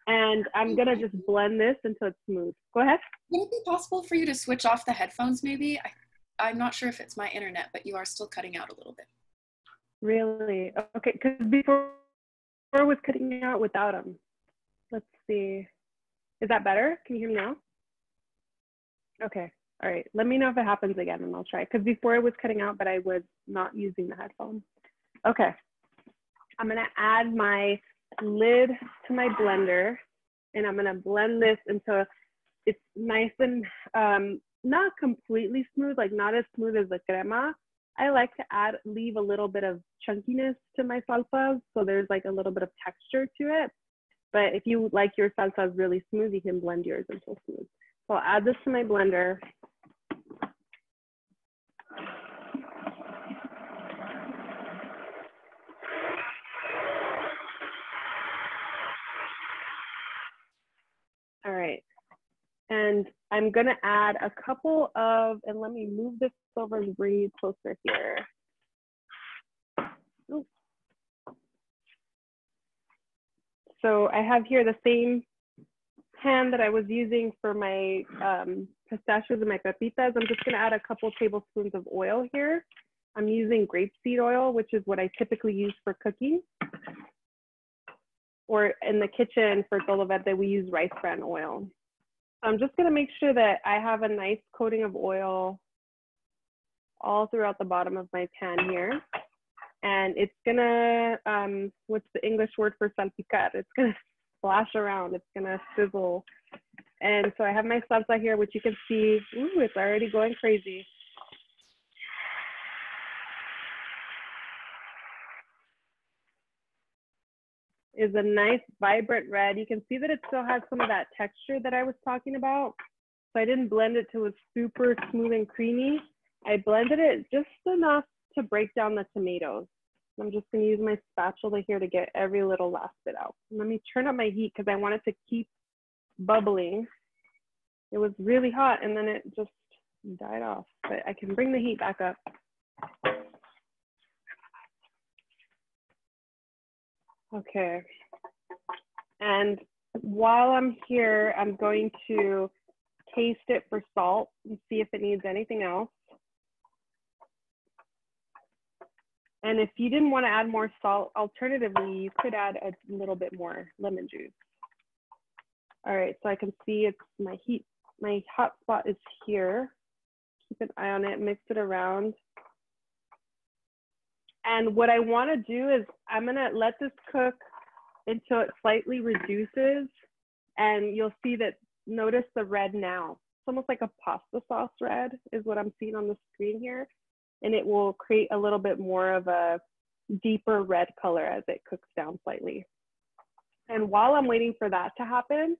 [SPEAKER 3] And I'm gonna just blend this until it's smooth. Go ahead.
[SPEAKER 2] Would it be possible for you to switch off the headphones maybe? I'm not sure if it's my internet, but you are still cutting out a little bit.
[SPEAKER 3] Really? Okay, because before I was cutting out without them. Let's see. Is that better? Can you hear me now? Okay, all right. Let me know if it happens again and I'll try. Because before it was cutting out, but I was not using the headphones. Okay, I'm gonna add my lid to my blender and I'm gonna blend this until it's nice and not completely smooth, like not as smooth as the crema. I like to leave a little bit of chunkiness to my salsas, so there's like a little bit of texture to it. But if you like your salsas really smooth, you can blend yours until smooth. So I'll add this to my blender. All right. And I'm gonna add a couple of, and let me move this over and bring you closer here. Ooh. So I have here the same pan that I was using for my pistachios and my pepitas. I'm just gonna add a couple tablespoons of oil here. I'm using grapeseed oil, which is what I typically use for cooking. Or in the kitchen for todo verde, we use rice bran oil. So I'm just gonna make sure that I have a nice coating of oil all throughout the bottom of my pan here. And it's gonna, what's the English word for salpicar? It's gonna splash around, it's gonna sizzle. And so I have my salsa here, which you can see, ooh, it's already going crazy. Is a nice vibrant red. You can see that it still has some of that texture that I was talking about. So I didn't blend it till it was super smooth and creamy. I blended it just enough to break down the tomatoes. I'm just gonna use my spatula here to get every little last bit out. Let me turn up my heat because I want it to keep bubbling. It was really hot and then it just died off, but I can bring the heat back up. Okay, and while I'm here, I'm going to taste it for salt and see if it needs anything else. And if you didn't want to add more salt, alternatively, you could add a little bit more lemon juice. All right, so I can see it's my hot spot is here. Keep an eye on it, mix it around. And what I want to do is I'm gonna let this cook until it slightly reduces, and you'll see that, notice the red now. It's almost like a pasta sauce red is what I'm seeing on the screen here. And it will create a little bit more of a deeper red color as it cooks down slightly. And while I'm waiting for that to happen,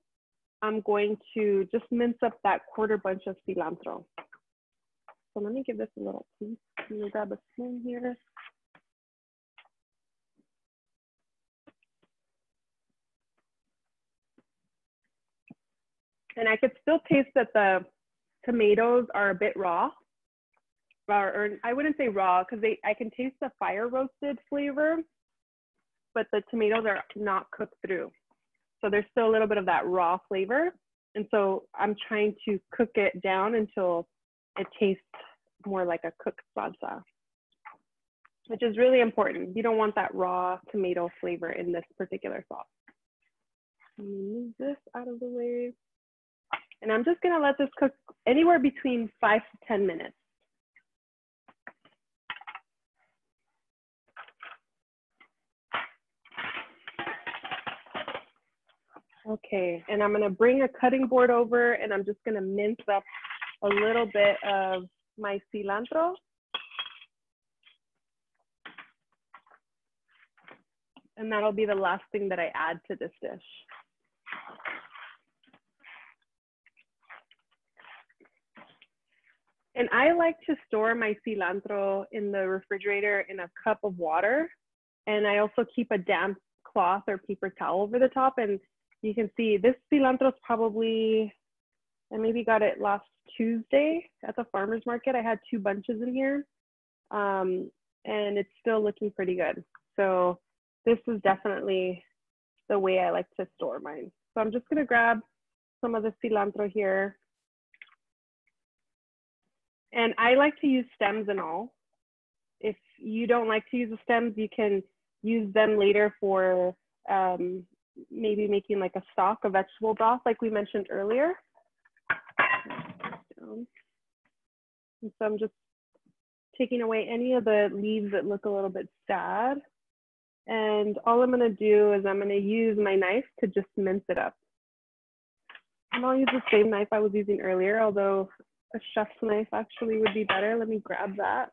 [SPEAKER 3] I'm going to just mince up that quarter bunch of cilantro. So let me give this a little piece. Let me grab a spoon here. And I could still taste that the tomatoes are a bit raw. Or I wouldn't say raw because I can taste the fire roasted flavor, but the tomatoes are not cooked through. So there's still a little bit of that raw flavor. And so I'm trying to cook it down until it tastes more like a cooked salsa, which is really important. You don't want that raw tomato flavor in this particular sauce. Move this out of the way. And I'm just gonna let this cook anywhere between 5 to 10 minutes. Okay, and I'm gonna bring a cutting board over and I'm just gonna mince up a little bit of my cilantro. And that'll be the last thing that I add to this dish. And I like to store my cilantro in the refrigerator in a cup of water. And I also keep a damp cloth or paper towel over the top. And you can see this cilantro is probably, I maybe got it last Tuesday at the farmer's market. I had 2 bunches in here and it's still looking pretty good. So this is definitely the way I like to store mine. So I'm just gonna grab some of the cilantro here. And I like to use stems and all. If you don't like to use the stems, you can use them later for maybe making like a stock of vegetable broth like we mentioned earlier. down. And so I'm just taking away any of the leaves that look a little bit sad. And all I'm gonna do is I'm gonna use my knife to just mince it up. And I'll use the same knife I was using earlier, although a chef's knife actually would be better. Let me grab that.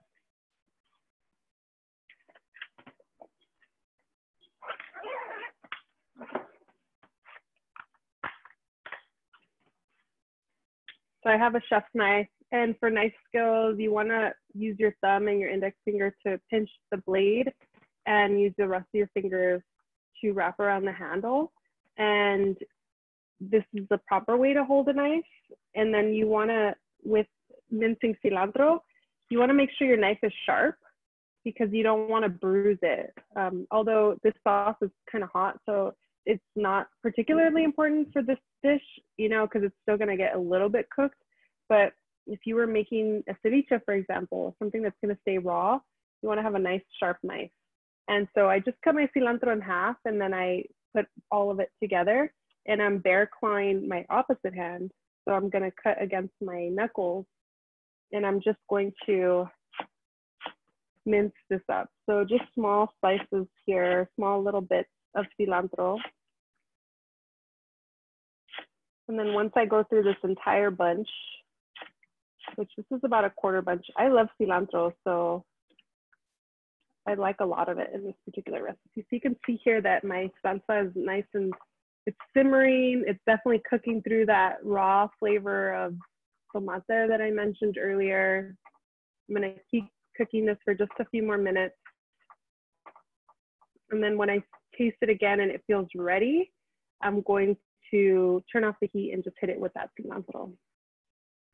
[SPEAKER 3] So I have a chef's knife, and for knife skills, you wanna use your thumb and your index finger to pinch the blade and use the rest of your fingers to wrap around the handle. And this is the proper way to hold a knife. And then you wanna, with mincing cilantro, you wanna make sure your knife is sharp because you don't wanna bruise it. Although this sauce is kind of hot, so it's not particularly important for this dish, you know, because it's still gonna get a little bit cooked. But if you were making a ceviche, for example, something that's gonna stay raw, you wanna have a nice sharp knife. And so I just cut my cilantro in half, and then I put all of it together, and I'm bear clawing my opposite hand. So I'm gonna cut against my knuckles, and I'm just going to mince this up. So just small slices here, small little bits of cilantro. And then once I go through this entire bunch, which this is about a quarter bunch, I love cilantro, so I like a lot of it in this particular recipe. So you can see here that my salsa is nice and it's simmering. It's definitely cooking through that raw flavor of tomate that I mentioned earlier. I'm gonna keep cooking this for just a few more minutes. And then when I taste it again and it feels ready, I'm going to turn off the heat and just hit it with that cilantro.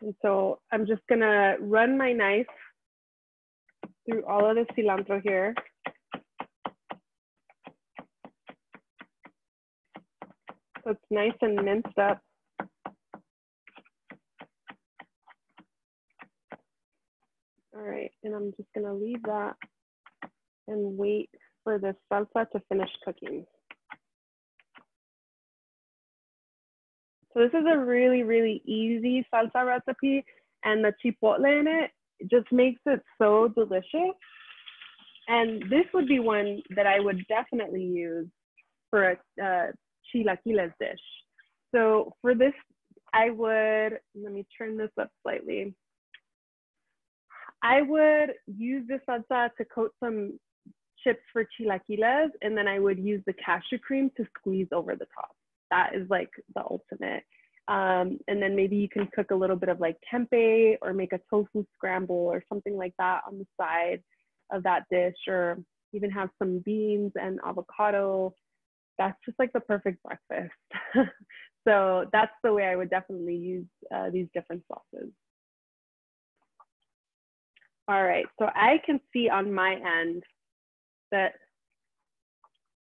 [SPEAKER 3] And so I'm just gonna run my knife through all of the cilantro here. So it's nice and minced up. All right, and I'm just gonna leave that and wait for the salsa to finish cooking. So this is a really, really easy salsa recipe, and the chipotle in it just makes it so delicious. And this would be one that I would definitely use for a chilaquiles dish. So for this, I would, let me turn this up slightly. I would use this salsa to coat some chips for chilaquiles, and then I would use the cashew cream to squeeze over the top. That is like the ultimate. And then maybe you can cook a little bit of like tempeh or make a tofu scramble or something like that on the side of that dish, or even have some beans and avocado. That's just like the perfect breakfast. So that's the way I would definitely use these different sauces. All right, so I can see on my end that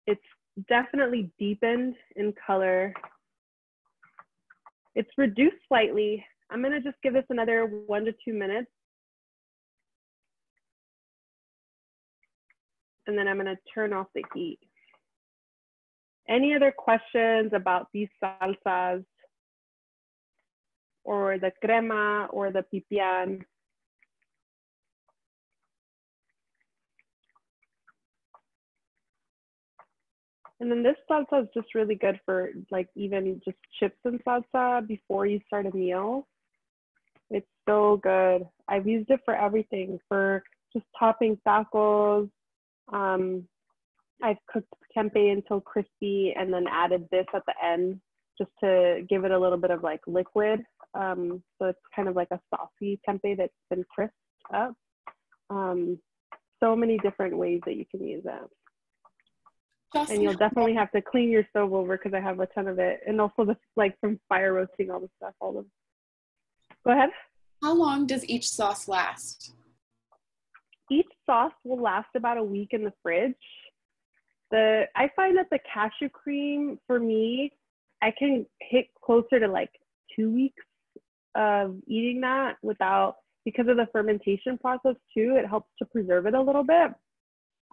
[SPEAKER 3] it's definitely deepened in color. It's reduced slightly. I'm gonna just give this another 1 to 2 minutes. And then I'm gonna turn off the heat. Any other questions about these salsas or the crema or the pipian? And then this salsa is just really good for like even just chips and salsa before you start a meal. It's so good. I've used it for everything, for just topping tacos. I've cooked tempeh until crispy and then added this at the end just to give it a little bit of like liquid. So it's kind of like a saucy tempeh that's been crisped up. So many different ways that you can use it. And you'll definitely have to clean your stove over because I have a ton of it. And also the, like from fire roasting all the stuff, all of. Go ahead.
[SPEAKER 2] How long does each sauce last?
[SPEAKER 3] Each sauce will last about a week in the fridge. I find that the cashew cream, for me, I can hit closer to like 2 weeks of eating that without, because of the fermentation process too, it helps to preserve it a little bit.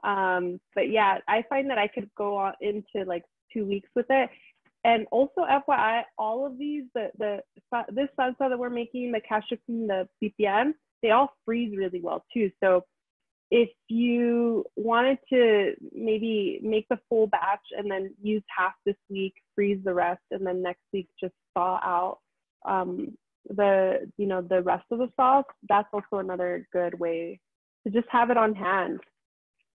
[SPEAKER 3] But yeah, I find that I could go on into like 2 weeks with it. And also FYI, all of these, this salsa that we're making, the cashew cream, the pipian, they all freeze really well too. So if you wanted to maybe make the full batch and then use half this week, freeze the rest, and then next week just thaw out the rest of the sauce, that's also another good way to just have it on hand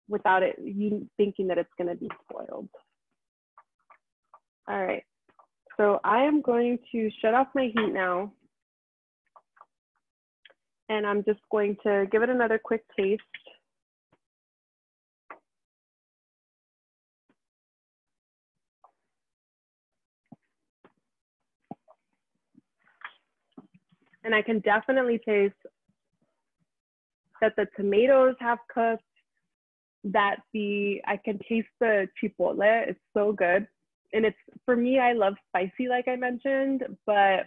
[SPEAKER 3] without you thinking that it's going to be spoiled. All right, so I am going to shut off my heat now. And I'm just going to give it another quick taste. And I can definitely taste that the tomatoes have cooked, that I can taste the chipotle, it's so good. And for me, I love spicy, like I mentioned, but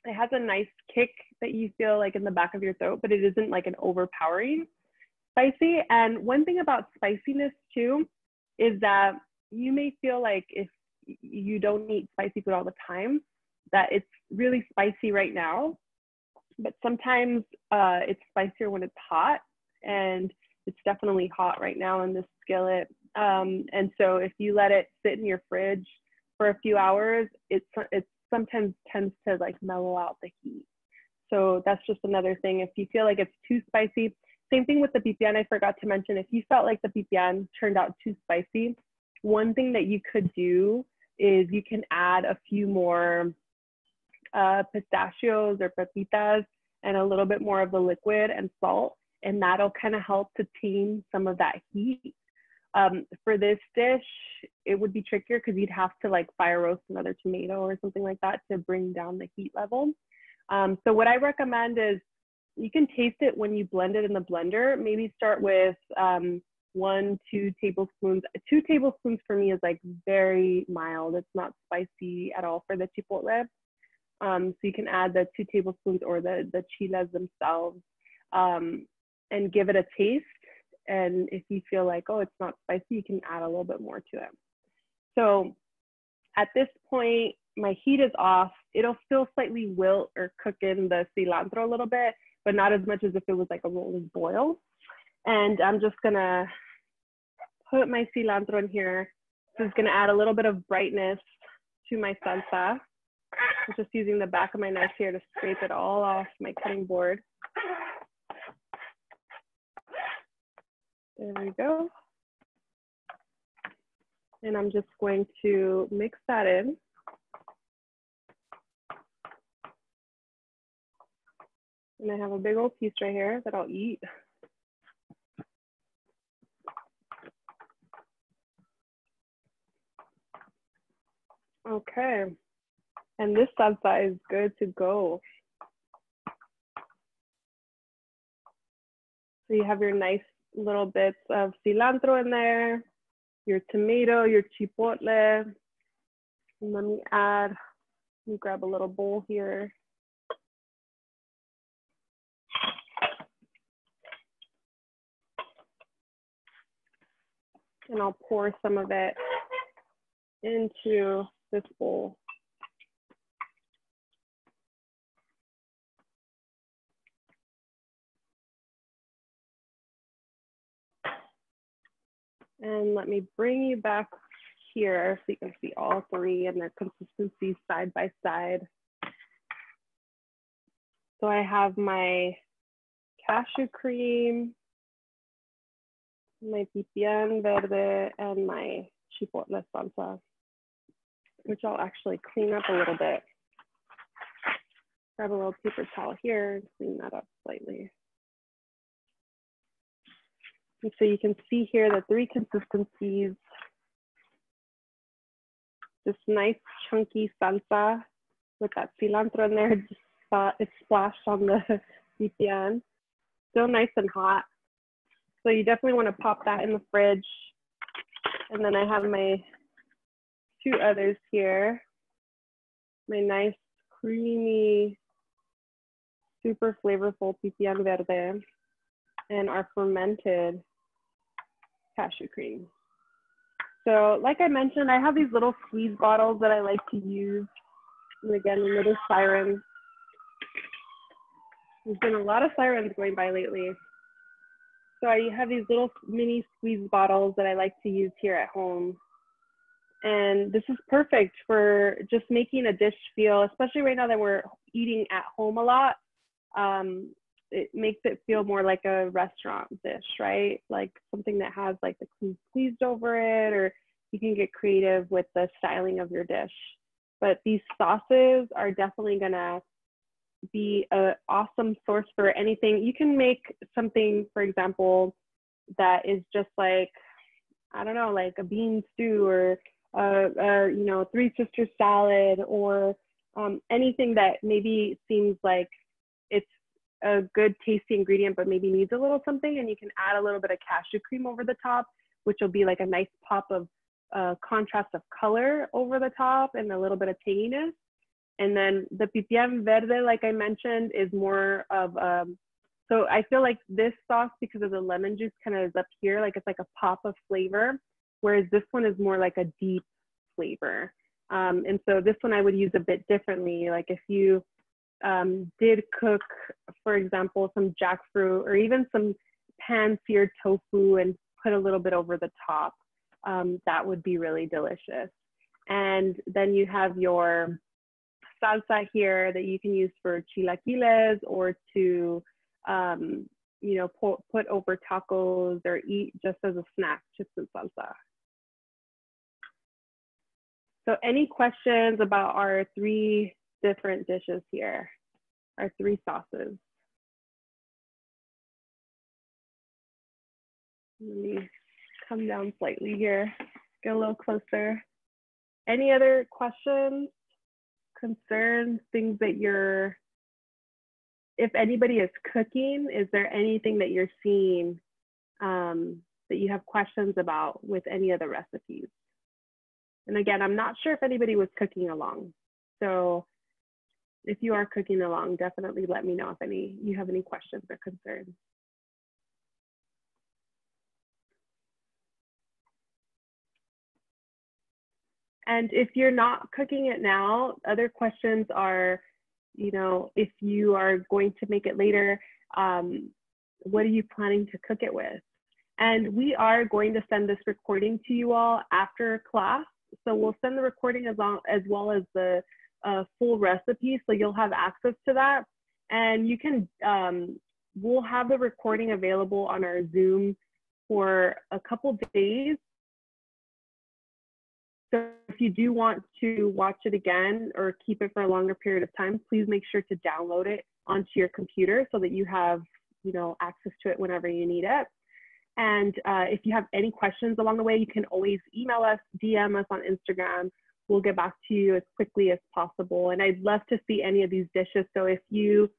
[SPEAKER 3] it has a nice kick that you feel like in the back of your throat, but it isn't like an overpowering spicy. And one thing about spiciness too, is that you may feel like if you don't eat spicy food all the time, that it's really spicy right now, but sometimes it's spicier when it's hot, and it's definitely hot right now in this skillet. And so if you let it sit in your fridge for a few hours, it sometimes tends to like mellow out the heat. So that's just another thing. If you feel like it's too spicy, same thing with the pipian. I forgot to mention, if you felt like the pipian turned out too spicy, one thing that you could do is you can add a few more pistachios or pepitas and a little bit more of the liquid and salt, and that'll kind of help to tame some of that heat. For this dish, it would be trickier because you'd have to like fire roast another tomato or something like that to bring down the heat level. So what I recommend is you can taste it when you blend it in the blender. Maybe start with 1-2 tablespoons. 2 tablespoons for me is like very mild. It's not spicy at all for the chipotle. So you can add the 2 tablespoons or the chiles themselves and give it a taste. And if you feel like, oh, it's not spicy, you can add a little bit more to it. So at this point, my heat is off. It'll still slightly wilt or cook in the cilantro a little bit, but not as much as if it was like a rolling boil. And I'm just gonna put my cilantro in here. This is gonna add a little bit of brightness to my salsa. I'm just using the back of my knife here to scrape it all off my cutting board. There we go. And I'm just going to mix that in. And I have a big old piece right here that I'll eat. Okay. And this salsa is good to go. So you have your nice little bits of cilantro in there, your tomato, your chipotle. And let me grab a little bowl here. And I'll pour some of it into this bowl. And let me bring you back here so you can see all three and their consistency side by side. So I have my cashew cream, my pipian verde, and my chipotle salsa, which I'll actually clean up a little bit. Grab a little paper towel here and clean that up slightly. And so you can see here the three consistencies. This nice chunky salsa with that cilantro in there. It's splashed on the pipian. Still nice and hot. So you definitely want to pop that in the fridge. And then I have my two others here. My nice creamy, super flavorful pipian verde and our fermented cashew cream. So like I mentioned, I have these little squeeze bottles that I like to use. And again, a little siren. There's been a lot of sirens going by lately. So I have these little mini squeeze bottles that I like to use here at home. And this is perfect for just making a dish feel, especially right now that we're eating at home a lot. It makes it feel more like a restaurant dish, right? Like something that has like the cream squeezed over it, or you can get creative with the styling of your dish. But these sauces are definitely gonna be an awesome source for anything. You can make something, for example, that is just like, I don't know, like a bean stew, or you know, Three Sisters salad, or anything that maybe seems like it's a good tasty ingredient, but maybe needs a little something, and you can add a little bit of cashew cream over the top, which will be like a nice pop of contrast of color over the top and a little bit of tanginess. And then the pipian verde, like I mentioned, is more of, so I feel like this sauce, because of the lemon juice kind of is up here, like it's like a pop of flavor, whereas this one is more like a deep flavor. And so this one I would use a bit differently. Like if you did cook, for example, some jackfruit or even some pan-seared tofu and put a little bit over the top, that would be really delicious. And then you have your salsa here that you can use for chilaquiles, or to, you know, put over tacos or eat just as a snack, chips and salsa. So any questions about our 3 different dishes here, our 3 sauces? Let me come down slightly here, get a little closer. Any other questions, concerns, things that you're, if anybody is cooking, is there anything that you're seeing that you have questions about with any of the recipes? And again, I'm not sure if anybody was cooking along. So if you are cooking along, definitely let me know if you have any questions or concerns. And if you're not cooking it now, other questions are, you know, if you are going to make it later, what are you planning to cook it with? And we are going to send this recording to you all after class. So we'll send the recording as well as the full recipe, so you'll have access to that. And you can, we'll have the recording available on our Zoom for a couple days. So if you do want to watch it again or keep it for a longer period of time, please make sure to download it onto your computer so that you have, you know, access to it whenever you need it. And if you have any questions along the way, you can always email us, DM us on Instagram. We'll get back to you as quickly as possible. And I'd love to see any of these dishes. So if you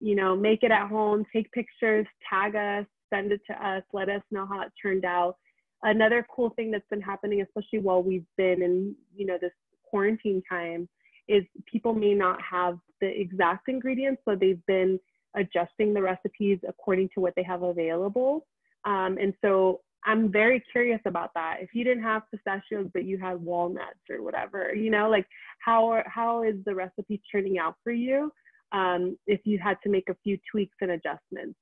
[SPEAKER 3] know, make it at home, take pictures, tag us, send it to us, let us know how it turned out. Another cool thing that's been happening, especially while we've been in, you know, this quarantine time, is people may not have the exact ingredients, so they've been adjusting the recipes according to what they have available. And so I'm very curious about that. If you didn't have pistachios, but you had walnuts or whatever, you know, like how is the recipe turning out for you if you had to make a few tweaks and adjustments?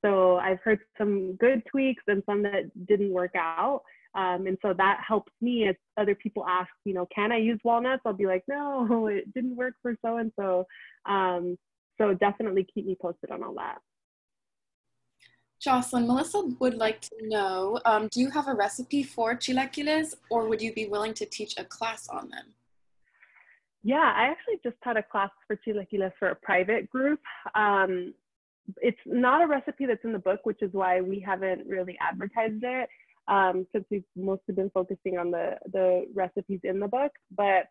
[SPEAKER 3] So I've heard some good tweaks and some that didn't work out. And so that helps me as other people ask, you know, can I use walnuts? I'll be like, no, it didn't work for so-and-so. So definitely keep me posted on all that.
[SPEAKER 2] Jocelyn, Melissa would like to know, do you have a recipe for chilaquiles, or would you be willing to teach a class on them?
[SPEAKER 3] Yeah, I actually just taught a class for chilaquiles for a private group. It's not a recipe that's in the book, which is why we haven't really advertised it, since we've mostly been focusing on the recipes in the book. But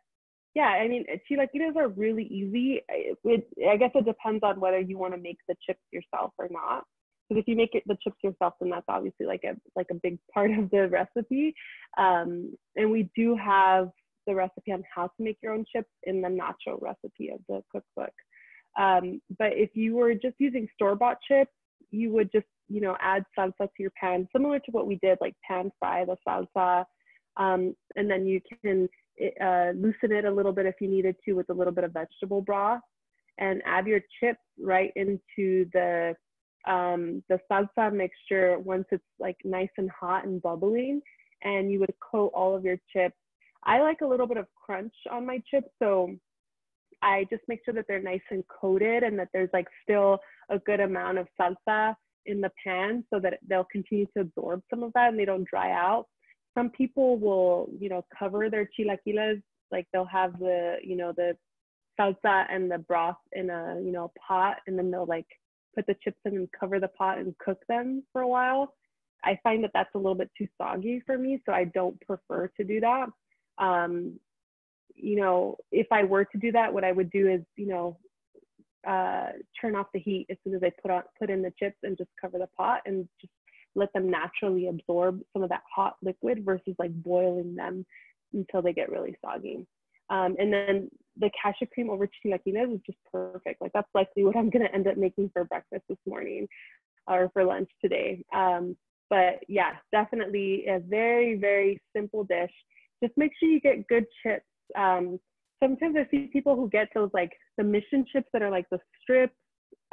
[SPEAKER 3] yeah, I mean, chilaquiles are really easy. I guess it depends on whether you want to make the chips yourself or not. Because if you make the chips yourself, then that's obviously like a big part of the recipe. And we do have the recipe on how to make your own chips in the nacho recipe of the cookbook. But if you were just using store-bought chips, you would just, you know, add salsa to your pan, similar to what we did, like pan fry the salsa, And then you can loosen it a little bit if you needed to with a little bit of vegetable broth, and add your chips right into the salsa mixture once it's like nice and hot and bubbling, and you would coat all of your chips. I like a little bit of crunch on my chips, so I just make sure that they're nice and coated and that there's like still a good amount of salsa in the pan so that they'll continue to absorb some of that and they don't dry out. Some people will, you know, cover their chilaquiles, like they'll have the, you know, the salsa and the broth in a, you know, pot, and then they'll like put the chips in and cover the pot and cook them for a while. I find that that's a little bit too soggy for me, so I don't prefer to do that. You know, if I were to do that, what I would do is, you know, turn off the heat as soon as I put in the chips and just cover the pot and just let them naturally absorb some of that hot liquid versus like boiling them until they get really soggy. And then the cashew cream over chilaquiles is just perfect. Like that's likely what I'm going to end up making for breakfast this morning or for lunch today. But yeah, definitely a very, very simple dish. Just make sure you get good chips. Sometimes I see people who get those like the mission chips that are like the strips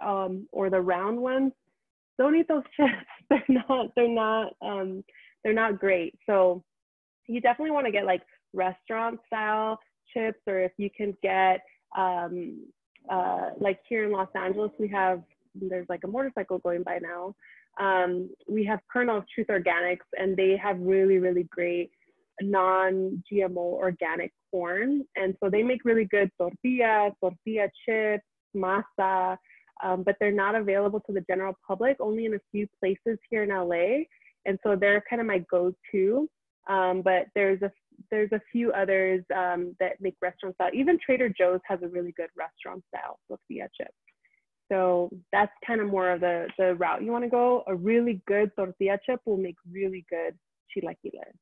[SPEAKER 3] or the round ones. Don't eat those chips. They're not great. So you definitely want to get like restaurant style chips, or if you can get like here in Los Angeles, there's like a motorcycle going by now. We have Kernel of Truth Organics, and they have really, really great non-GMO organic corn. And so they make really good tortilla chips, masa, but they're not available to the general public, only in a few places here in LA. And so they're kind of my go-to. But there's a few others that make restaurant style. Even Trader Joe's has a really good restaurant style tortilla chip. So that's kind of more of the route you want to go. A really good tortilla chip will make really good chilaquiles.